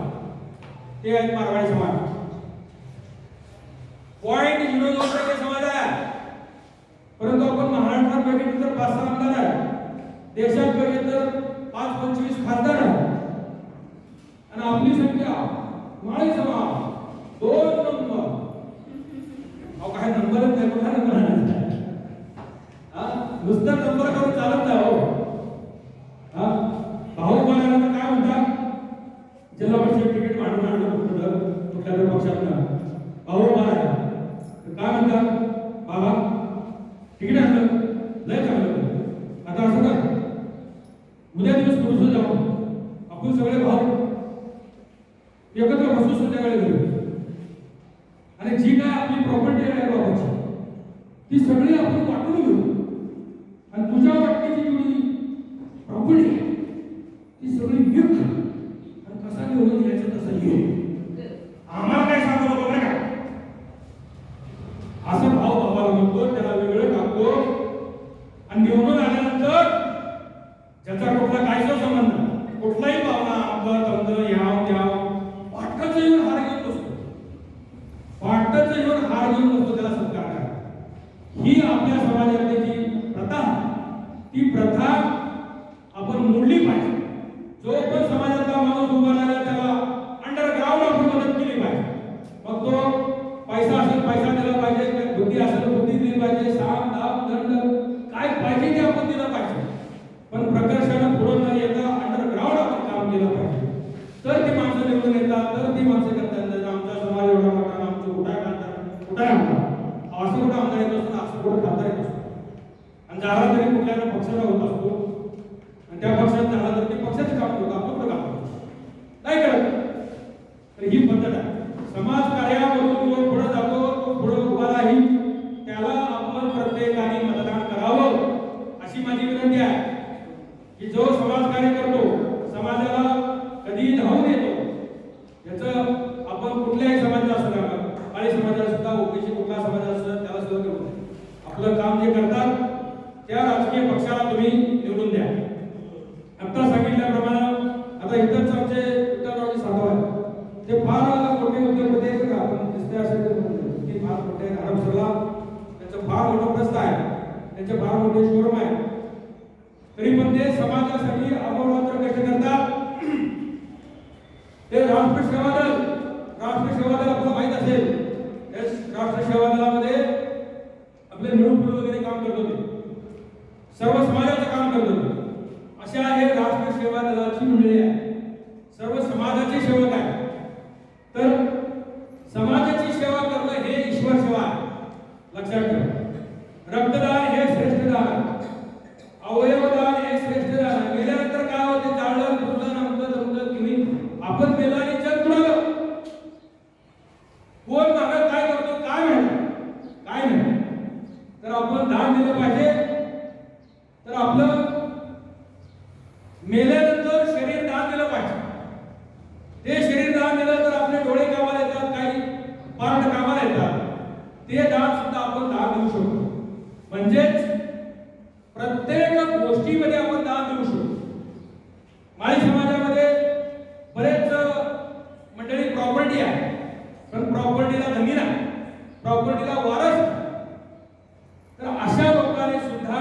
ते आहेत मारवाडी समाज. 0.00 समाज आहे, परंतु आपण महाराष्ट्रात बघितलं तर 5-6 आमदार आहे, देशात बघितलं तर 5-25 खासदार आहे, आणि आपली संख्या माळी समाज 2 नंबर. काय नंबरच नाही, कुठला नंबर आहे? नुसतं नंबर करून चालत नाही हो. भाऊ बोलायला काय म्हणतात, जिल्हा परिषद तिकीट मांडून आणलं कुठल्या तर पक्षातनं भाऊ बोलायला काय म्हणतात, बाबा तिकीट आणलं लय चांगलं. आता असं का उद्या दिवस पुरुष जाऊ, आपण सगळे भाऊ एकत्र बसू संध्याकाळी घरी, आणि जी काय आपली प्रॉपर्टी आहे बाबाची ती सगळी आपण वाटून घेऊ, आणि तुझ्या वाटणीची जेवढी प्रॉपर्टी ती सगळी विक, आणि कसा घेऊन घ्यायचं तसं घे, आम्हाला काय सांगू नको बरं का. असं भाऊ भावाला म्हणतो, त्याला वेगळं टाकतो, आणि निवडून आल्यानंतर ज्याचा कुठला कायचा संबंध, कुठलाही पाहुणा अमद याव त्याव वाटकाचं येऊन हार घेऊन बसतो, वाटकाचं येऊन हार घेऊन बसतो, त्याला सत्कार करा. ही आपल्या समाजातली जी प्रथा, ती प्रथा आपण मोडली पाहिजे. जो पण समाजातला माणूस उभा राहिला त्याला अंडरग्राऊंड आपण मदत केली पाहिजे. मग तो पैसा असेल पैसा दिला पाहिजे, काय बुद्धी असेल बुद्धी दिली पाहिजे, साम दाम दंड काय पाहिजे ते आपण दिलं पाहिजे. पण प्रकर्षानं पुढे न येता अंडरग्राऊंड आपण काम केलं पाहिजे. तर ती माणसं निवडून येतात, तर ती माणसं करतात. आमचा समाज एवढा मोठा, आमचं कुठं खातात कुठं आमदार असं कुठं आमदार येत असतो, असं कुठं खासदार येत असतो. आणि झाला तरी कुठल्या पक्षाचा होत असतो, आणि त्या पक्षात झाला तर ते पक्षाचं काम करतो, आपण कुठं काम करतो नाही करत. तर ही पद्धत आहे. समाज कार्यामधून जो पुढे जातो तो पुढे उभा राहील, त्याला आपण प्रत्येकाने मतदान करावं अशी माझी विनंती आहे. की जो समाजकार्य करतो, समाजाला कधी धावून येतो, याचं आपण कुठल्याही समाजात असू द्या, माळी समाजात सुद्धा, ओबीसी कुठला समाज असतो त्याला सुद्धा निवडून द्या. आपलं काम जे करतात त्या राजकीय पक्षाला तुम्ही निवडून द्या. आता सांगितल्याप्रमाणे आता इथंच आमचे विठ्ठलरावजी साधव आहेत, ते फार मोठे उद्योगपती आहेत का, आपण दिसते असेल की फार मोठे हरमसरला त्यांचं फार मोठं प्रस्थ आहे, त्यांचे फार मोठे शोरूम आहे. तरी पण ते समाजासाठी अहोरात्र कष्ट करतात. ते राष्ट्रीय सेवा दल आपल्याला माहित असेल, राष्ट्रीय सेवा दलामध्ये आपले निवडणूक वगैरे काम करत होते, सर्व समाजाचं काम करत होते. अशा हे राष्ट्रीय सेवा दलाची मंडळी आहे, सर्व समाजाचे सेवक आहे. तर समाजाची सेवा करणं हे ईश्वर सेवा आहे, लक्षात ठेवा. रक्तदान हे श्रेष्ठ दान आहे, अवयवदान हे श्रेष्ठ दान आहे. गेल्यानंतर काय होते, जाळलं फुललं नमतं जमतं तुम्ही आपण मेल्याने जग बुडालं. कोण मागं काय करतो काय नाही. तर आपण दान दिलं पाहिजे. तर आपलं मेल्यानंतर शरीर दान दिलं पाहिजे. ते शरीर दान दिलं तर आपले डोळे कामाला येतात, काही पार्ट कामाला येतात, ते दान सुद्धा आपण दान देऊ शकतो. म्हणजेच प्रत्येक गोष्टीमध्ये आपण दान देऊ शकतो. माळी समाजामध्ये बरेच मंडळी प्रॉपर्टी आहे, पण प्रॉपर्टीला धनी नाही, प्रॉपर्टीला वारस. तर अशा लोकांनी सुद्धा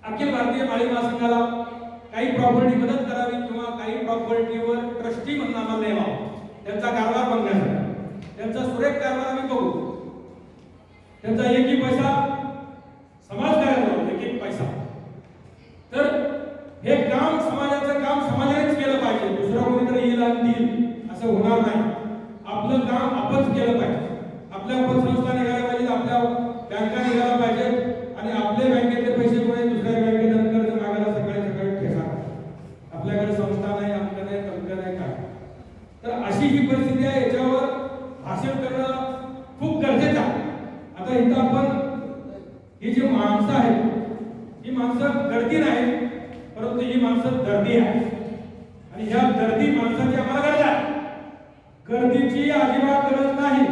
अखिल भारतीय माळी महासंघाला काही प्रॉपर्टी मदत करावी किंवा काही प्रॉपर्टीवर ट्रस्टी म्हणून आम्हाला यावं, त्यांचा कारभार बघण्यासाठी. त्यांचा सुरेख कारभार आम्ही बघू. त्यांचा एकही पैसा समाज कार्याला, एक पैसा. तर हे काम समाजाचं काम समाजानेच केलं पाहिजे, दुसरा कोणीतरी येईल आणि देईल असं होणार नाही. आपलं काम आपणच केलं पाहिजे. आपल्या पतसंस्था निघाल्या पाहिजे, आपल्या बँका निघाल्या पाहिजेत, आणि आपले बँकेतले पैसे कोणी दुसऱ्या बँकेत कर्ज मागायला सकाळी ठेसा. आपल्याकडे संस्था नाही, आमचं नाही, तमकं नाही काय. तर अशी ही परिस्थिती आहे. याच्यावर भाषण करणं खूप गरजेचं आहे. आता इथं आपण ही जी माणसं आहेत, ही माणसं गर्दी नाही, परंतु ही माणसं दर्दी आहे. आणि ह्या दर्दी माणसाची आम्हाला गरज आहे. गर्दीची अजिबात गरज नाही.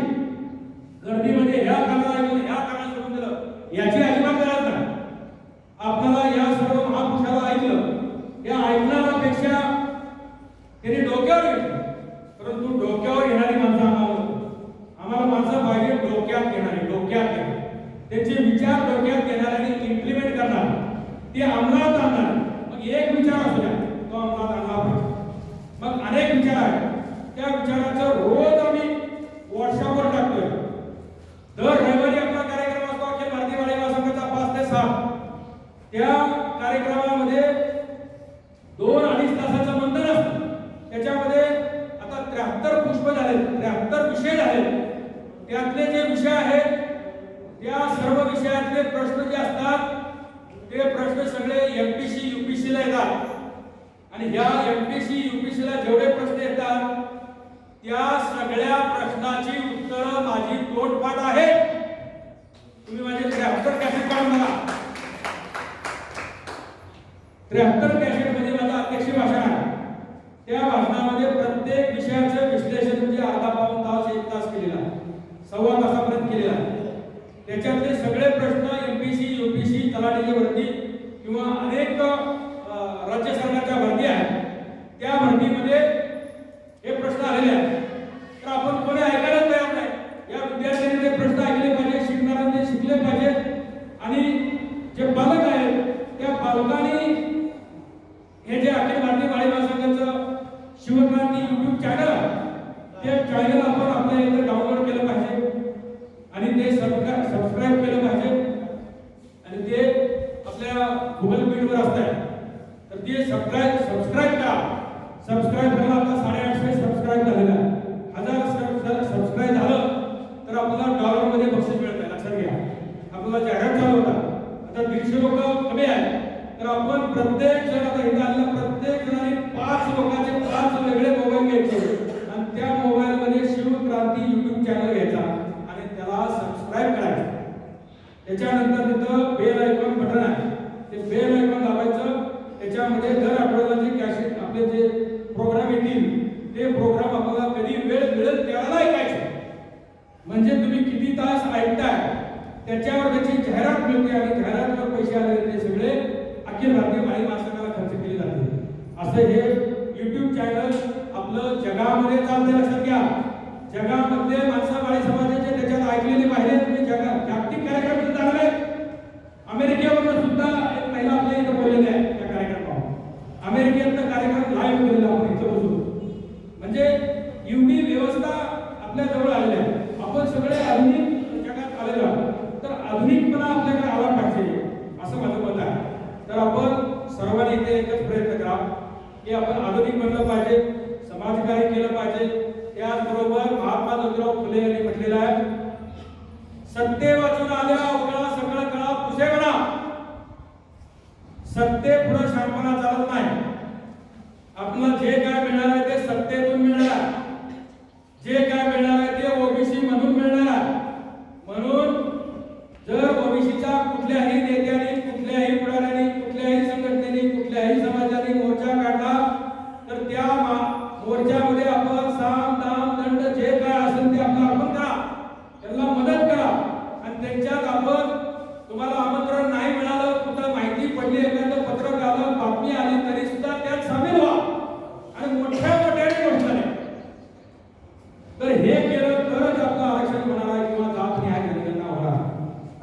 गर्दीमध्ये ह्या कानाला सोडून दिलं याची अजिबात गरज नाही. आपल्याला या सर्व महापुरुषाला ऐकलं, या ऐकणाऱ्यापेक्षा त्यांनी डोक्यावर घेतलं, परंतु डोक्यावर येणारी माणसं आम्हाला माणसं पाहिजे डोक्यात घेणारी, त्यांचे विचार डोक्यात घेणार आणि इम्प्लिमेंट करणार, ते अंमलात आणणार. मग एक विचार असू द्या, तो अंमलात आणला पाहिजे. मग अनेक विचार आहेत, त्या विचाराचं रोज आम्ही व्हॉट्सअपवर टाकतोय. दर रविवारी आपला कार्यक्रम असतो अखिल भारतीय माळी महासंघाचा 5 ते 6. त्या कार्यक्रमामध्ये 2-2.5 तासाचं मंथन असतं. त्याच्यामध्ये आता 73 पुष्प झाले, 73 विषय झाले. त्यातले जे विषय आहेत त्या सर्व विषयातले प्रश्न जे असतात ते प्रश्न सगळे एमपीसी यूपीसीला येतात. आणि ह्या एमपीसी यूपीसीला जेवढे प्रश्न येतात त्या सगळ्या प्रश्नाची उत्तरं माझी तोंडपाठ आहे. तुम्ही माझे 73 कॅसेट काढून बघा. 73 कॅसेट मध्ये माझं अध्यक्ष भाषण आहे. त्या भाषणामध्ये प्रत्येक विषयाचं विश्लेषण म्हणजे अर्धा पाऊण तास 1 तास केलेला आहे, 1.25 तासापर्यंत केलेला आहे. त्याच्यातले सगळे प्रश्न एमपीसी यूपीसी तलाठीची भरती किंवा अनेक राज्य सरकारच्या भरती आहेत, त्या भरतीमध्ये हे प्रश्न आलेले आहेत. तर आपण कोणी ऐकायला तयार नाही. या विद्यार्थ्यांनी ते प्रश्न ऐकले पाहिजे, शिकणाऱ्यांनी शिकले पाहिजे. आणि जे पालक आहेत त्या पालकांनी हे जे अखिल भारतीय माळी महासंघाचं शिवक्रांती YouTube चॅनल आहे, ते चॅनल आपण आपल्या इथे डाउनलोड केलं पाहिजे. आणि ते सबस्क्राईब केलं पाहिजे आणि ते आपल्या गुगल मीटवर असतात तर ते सबस्क्राईब करा. सबस्क्राईब करायला आता 850 सबस्क्राईब झालेला आहे. 1000 सबस्क्राईब झालं तर आपल्याला डॉलरमध्ये बक्षीस मिळत आहे. लक्षात घ्या. आपल्याला जाहिरात चालू होता आता 150 लोक कमी आहे तर आपण प्रत्येक जण आता इथं आलेला प्रत्येक जणांनी 5 लोकांचे 5 वेगळे मोबाईल घ्यायचे आणि त्या मोबाईल मध्ये शिवक्रांती YouTube चॅनल घ्यायचा आणि त्याला सबस्क्राईब करायचं. त्याच्यानंतर तिथं बेल आयकॉन बटन आहे ते बेल आयकॉन दाबायचं. त्याच्यामध्ये दर आठवड्याला जे कॅसेट आपले जे प्रोग्राम येतील ते प्रोग्राम आपल्याला कधी वेळ मिळेल त्याला ऐकायचे. म्हणजे तुम्ही किती तास ऐकताय त्याच्यावर त्याची जाहिरात मिळते आणि जाहिरातीवर पैसे आले ते सगळे अखिल भारतीय माळी महासंघाला खर्च केले जाते. असं हे YouTube चॅनल आपलं जगामध्ये चालते. लक्षात घ्या. जगामध्ये माणसं माळी समाजाचे त्याच्यात ऐकलेले पाहिजे. तुम्ही जागतिक कार्यक्रम चालले अमेरिकेवर सुद्धा एक महिला आपल्या इथं बोललेली आहे त्या कार्यक्रमावर. अमेरिकेतला कार्यक्रम लाईव्ह केलेला आपण इथं बसून. म्हणजे एवढी व्यवस्था आपल्या जवळ आलेली आहे. आपण सगळे आधुनिक जगात आलेलो आहोत तर आधुनिकपणा आपल्याकडे आला पाहिजे असं माझं मत आहे. तर आपण सर्वांनी इथे एकच प्रयत्न करा की आपण आधुनिक बनलं पाहिजे, समाजकार्य केलं पाहिजे. त्याचबरोबर महात्मा ज्योतिराव फुले यांनी म्हटलेलं आहे सत्ते वाचून आल्या अवकळा सगळं कळा पुसे म्हणा. सत्ते पुढे शांतपणा चालत नाही. आपल्याला जे काय मिळणार आहे ते सत्तेतून मिळणार आहे. जे काय मिळणार आहे ते ओबीसी मधून मिळणार आहे. म्हणून जर ओबीसीच्या कुठल्याही नेत्याने कुठल्याही पुढाऱ्याने कुठल्याही संघटनेने कुठल्याही समाजाने मोर्चा काढला तर त्या मोर्चामध्ये आपण साम दाम दंड जे काय असेल ते आपलं अर्पण करा, त्यांना मदत करा आणि त्यांच्यात आपण तुम्हाला आमंत्रण नाही मिळालं कुठं माहिती पडली एखादं पत्रक आलं बातमी आली तरी सुद्धा त्यात सामील व्हा आणि मोठ्या मोठ्याने गोष्ट नाही. तर हे केलं तरच आपलं आरक्षण होणार आहे किंवा जात न्याय जनगणना होणार.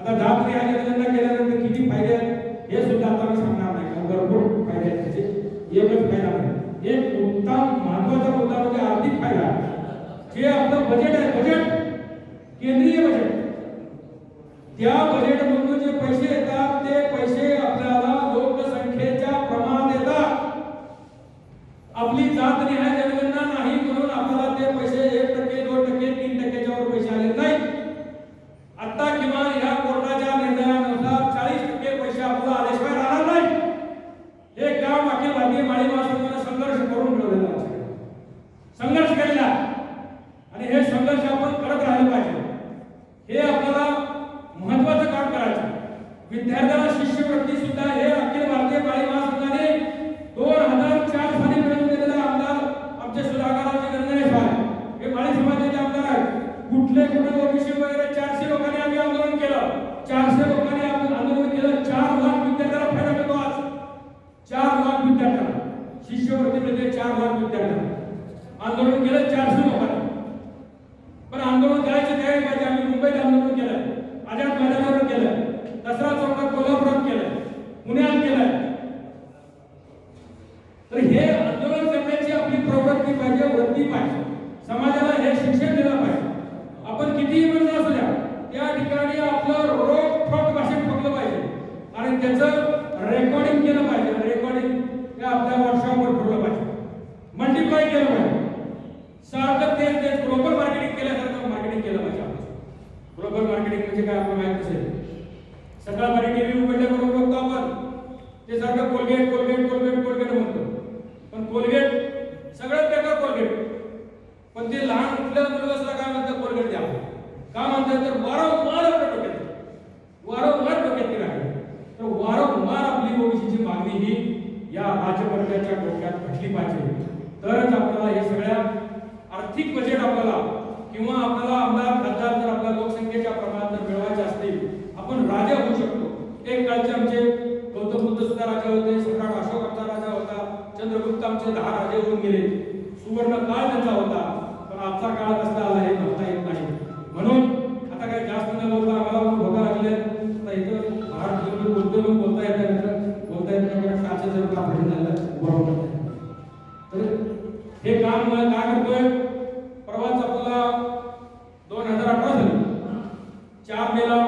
आता जात न्याय जनगणना केल्यानंतर किती फायदे आहेत हे सुद्धा आता मी सांगणार नाही. भरपूर फायदे आहेत त्याचे. एकच फायदा नाही. एक उत्तम महत्वाचा मुद्दा म्हणजे आर्थिक फायदा. जे आपलं बजेट आहे बजेट केंद्रीय बजेट त्या बजेटमधून जे पैसे येतात ते पैसे आपल्याला लोकसंख्येच्या प्रमाणात येतात. आपली जात न्याय जनगणना नाही म्हणून आपल्याला ते पैसे 1%, 2%, 3%च्या वर पैसे आले नाही. आता किमान ह्या कोर्टाच्या निर्णयानुसार 40% पैसे आपल्याला आल्याशिवाय राहणार नाही. हे काम अखिल भारतीय माळी महासंघाने संघर्ष करून ठेवलेला आहे. संघर्ष केलेला आणि हे संघर्ष आपण करत राहिले पाहिजे. हे आपल्याला महत्वाचं काम करायचं. विद्यार्थ्यांना शिष्यवृत्ती सुद्धा हे अखिल भारतीय माळी महासंघाने 2004 साली मिळवून दिलेला आमदार आमचे सुधाकररावजी गणेश आहे हे माळी समाजाचे आमदार आहेत. कुठले ओबीसी वगैरे 400 लोकांनी आम्ही आंदोलन केलं. 400 लोकांनी आंदोलन केलं. 4 लाख विद्यार्थ्यांना फायदा मिळतो. आज 4 लाख विद्यार्थ्यांना शिष्यवृत्ती मिळते. 4 लाख विद्यार्थ्यांना आंदोलन केलं 400 लोकांनी. पण आंदोलन करायचं त्यावेळी पाहिजे. आम्ही मुंबईत आंदोलन केलं, आझाद मैदानावर केलं, दसरा चौकात कोल्हापुरात केलं, पुण्यात केलं. तर हे आंदोलन करण्याची आपली प्रवृत्ती पाहिजे, वृत्ती पाहिजे. समाजाला हे शिक्षण दिलं पाहिजे. आपण कितीही म्हणत असू द्या त्या ठिकाणी आपलं रोखठोक भाषेत ठोकलं पाहिजे आणि त्याचं रेकॉर्डिंग केलं पाहिजे. रेकॉर्डिंग ते आपल्या वर्कशॉपवर ठेवलं पाहिजे, मल्टिप्लाय केलं पाहिजे. सारखं तेच ग्लोबल मार्केटिंग केल्यासारखं मार्केटिंग केलं पाहिजे. ग्लोबल मार्केटिंग म्हणजे काय आपल्याला माहित असेल. सकाळपारी टीव्ही उघडल्याबरोबर बघतो आपण ते सारखं कोलगेट कोलगेट कोलगेट कोलगेट म्हणतो. पण कोलगेट सगळ्यात बेकार कोलगेट. पण ते लहान कुठल्या मुलगाला काय म्हणतात कोलगेट द्या का म्हणतात तर वारंवार डोक्यात राहते. तर वारंवार आपली ओबीसीची मागणी ही या राज्यकर्त्याच्या डोक्यात घडली पाहिजे. तरच आपल्याला हे सगळ्या आर्थिक बजेट आपल्याला किंवा आपल्याला आमदार खासदार जर आपल्या लोकसंख्येच्या प्रमाणात जर मिळवायचे असतील आपण राजा होऊ शकतो. एक काळचे आमचे गौतम बुद्ध सुद्धा राजा होते, सम्राट अशोकाचा राजा होता, चंद्रगुप्त आमचे 10 राजे होऊन गेले. सुवर्ण काळ त्यांचा होता. पण आजचा काळ कसला आला हे म्हणता येत नाही. म्हणून आता काय जास्त न बोलता आम्हाला पण भोगा लागले. आता इथं महाराष्ट्र बोलता येत नाही साचे जर का भजन झालं बरोबर. तर हे काम काय करतोय प्रवास आपल्याला 2018 साली राग गेला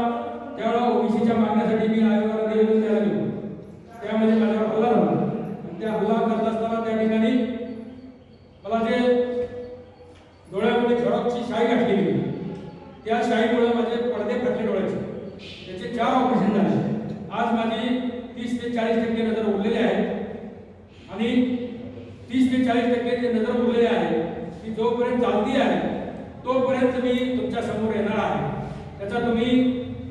त्यावेळेला ओबीसीच्या मागण्यासाठी मी आयोगाला निवेदन द्यायला गेलो. त्यामध्ये माझ्यावर हल्ला झाला आणि त्या हल्ला करत असताना त्या ठिकाणी मला जे डोळ्यामध्ये झेरॉक्सची शाई घातली गेली त्या शाईमुळे माझे पडदे फटले डोळ्याचे. त्याचे 4 ऑपरेशन झाले. आज माझी 30 ते 40% नजर उरलेली आहे आणि 30 ते 40% जे नजर उरलेली आहे ती जोपर्यंत चालती आहे तोपर्यंत मी तुमच्या समोर येणार आहे. त्याचा तुम्ही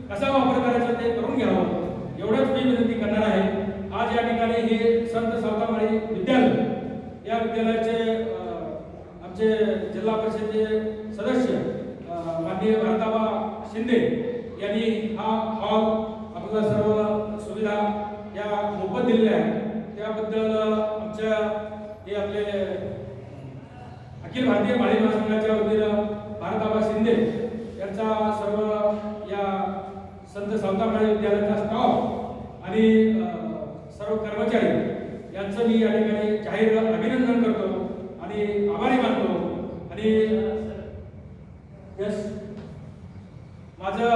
कसा वापर करायचा ते करून घ्यावं एवढंच मी विनंती करणार आहे. आज या ठिकाणी हे संत सावतामाळी विद्यालय या विद्यालयाचे आमचे जिल्हा परिषदेचे सदस्य माननीय भारताबा शिंदे यांनी हा हॉल आपल्याला सर्व सुविधा या मोफत दिलेल्या आहेत. त्याबद्दल आमच्या हे आपले अखिल भारतीय माळी महासंघाच्या वतीनं भारताबा शिंदे यांचा सर्व या संत सावतामाळी विद्यालयाचा स्टाफ आणि सर्व कर्मचारी यांचं मी या ठिकाणी जाहीर अभिनंदन करतो आणि आभारी मानतो. आणि माझं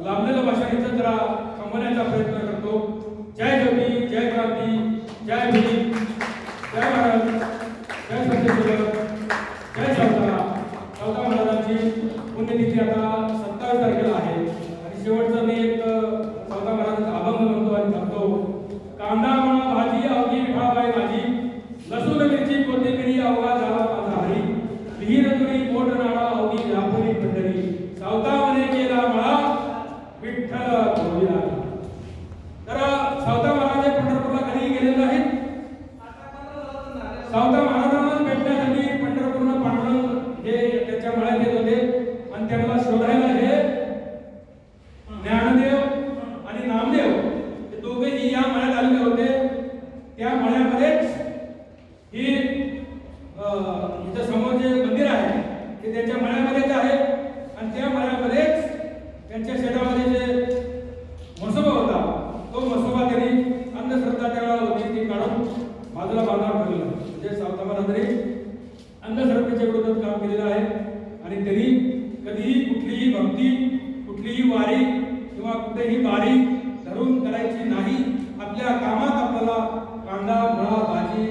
लांबलेलं भाषण इथं जरा थांबवण्याचा प्रयत्न करतो. जय ज्योती, जय क्रांती, जय भीम, जय भारत, जय सत्यशोधक, जय सावता. सावता महाराजांची पुण्यतिथी आता 27 तारखेला आहे आणि शेवटचं मी एक सावता महाराजांचा अभंग म्हणतो आणि थांबतो. कांदा म्हणा भाजी अवघी विठाबाई माझी, लसूण मिरची कोथिंबिरी अवघा झाला माझा हरी, विहीर तुरी मोठ नाळा अवघी व्यापुरी पंढरी, सावता म्हणे केला मळा विठ्ठल गोविंदा. तर सावता महाराज पंढरपूरला कधी गेलेले नाहीत. सावता महाराजांना भेटण्यासाठी पंढरपूरला पांडुरंग हे त्याच्या मळ्यात येत होते आणि त्यांना शोधायला हे ज्ञानदेव आणि नामदेव हे दोघेही या मळ्यात आलेले होते. त्या मळ्यामध्येच ही इथं समोर जे मंदिर आहे ते त्यांच्या मळ्यामध्येच आहे आणि त्या मळ्यामध्येच त्यांच्या शेतामध्ये जे म्हसोबा होता तो म्हसोबा त्यांनी अंधश्रद्धा त्यावेळेला होती ती काढून बाजूला बांधणार ठरवलं. म्हणजे सावता महाराजांनी अंधश्रद्धेच्या विरोधात काम केलेलं आहे आणि त्यांनी कधीही कुठलीही भक्ती कुठलीही वारी किंवा कुठेही बारी धरून करायची नाही. आपल्या कामात आपल्याला कांदा मुळा भाजी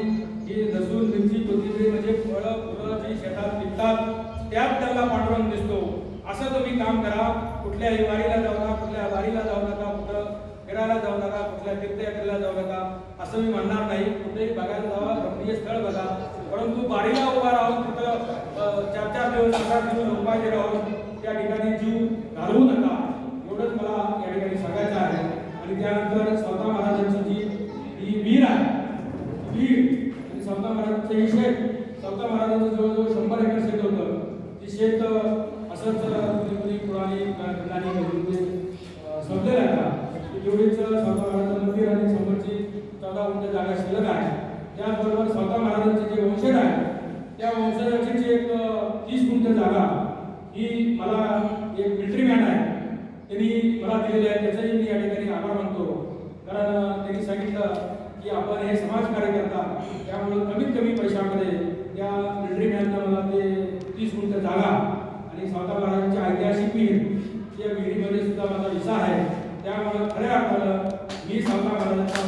ही लसूण मिरची कोथिंबीर म्हणजे फळं फुलं जी शेतात पिकतात त्यात त्यांना पांडुरंग दिसतो असं तुम्ही काम करा. कुठल्याही वारीला जाऊ नका, कुठल्या वारीला जाऊ नका, कुठं फिरायला जाऊ नका, कुठल्या तीर्थयात्रेला जाऊ नका असं मी म्हणणार नाही. कुठेही बघायला जावा, रमणीय स्थळ बघा, परंतु वारीला उभा राहून तिथं 4-4 दिवस 8 दिवस उपाशी राहून त्या ठिकाणी जीव घालवू नका एवढंच मला या ठिकाणी सांगायचं आहे. आणि त्यानंतर सावता महाराजांची जी ही विहीर आहे विहीर आणि सावता महाराजांचं ही शेत सावता महाराजांचं जवळजवळ 100 एकर शेत होतं. ती शेत असंच कुणी पुराणी घटनांनी संपलेलं आहे. तेवढीच सावता महाराजांचं मंदिर आणि समोरची 14 गुंठ जागा शिल्लक आहे. त्याचबरोबर सावता महाराजांचे जे वंशज आहे त्या वंशजाची जी एक 30 गुंठ जागा ही मला एक मिलिटरी मॅन आहे त्यांनी मला दिलेली आहे. त्याचाही मी या ठिकाणी आभार मानतो. कारण त्यांनी सांगितलं की आपण हे समाजकार्य करता त्यामुळे कमीत कमी पैशामध्ये त्या मिलिटरी मॅननं मला ते 30 गुंठ जागा आणि सावता महाराजांची ऐतिहासिक विहीर या विहिरीमध्ये सुद्धा माझा विसा आहे. त्यामुळे खऱ्या अर्थानं मी सावता महाराजांचा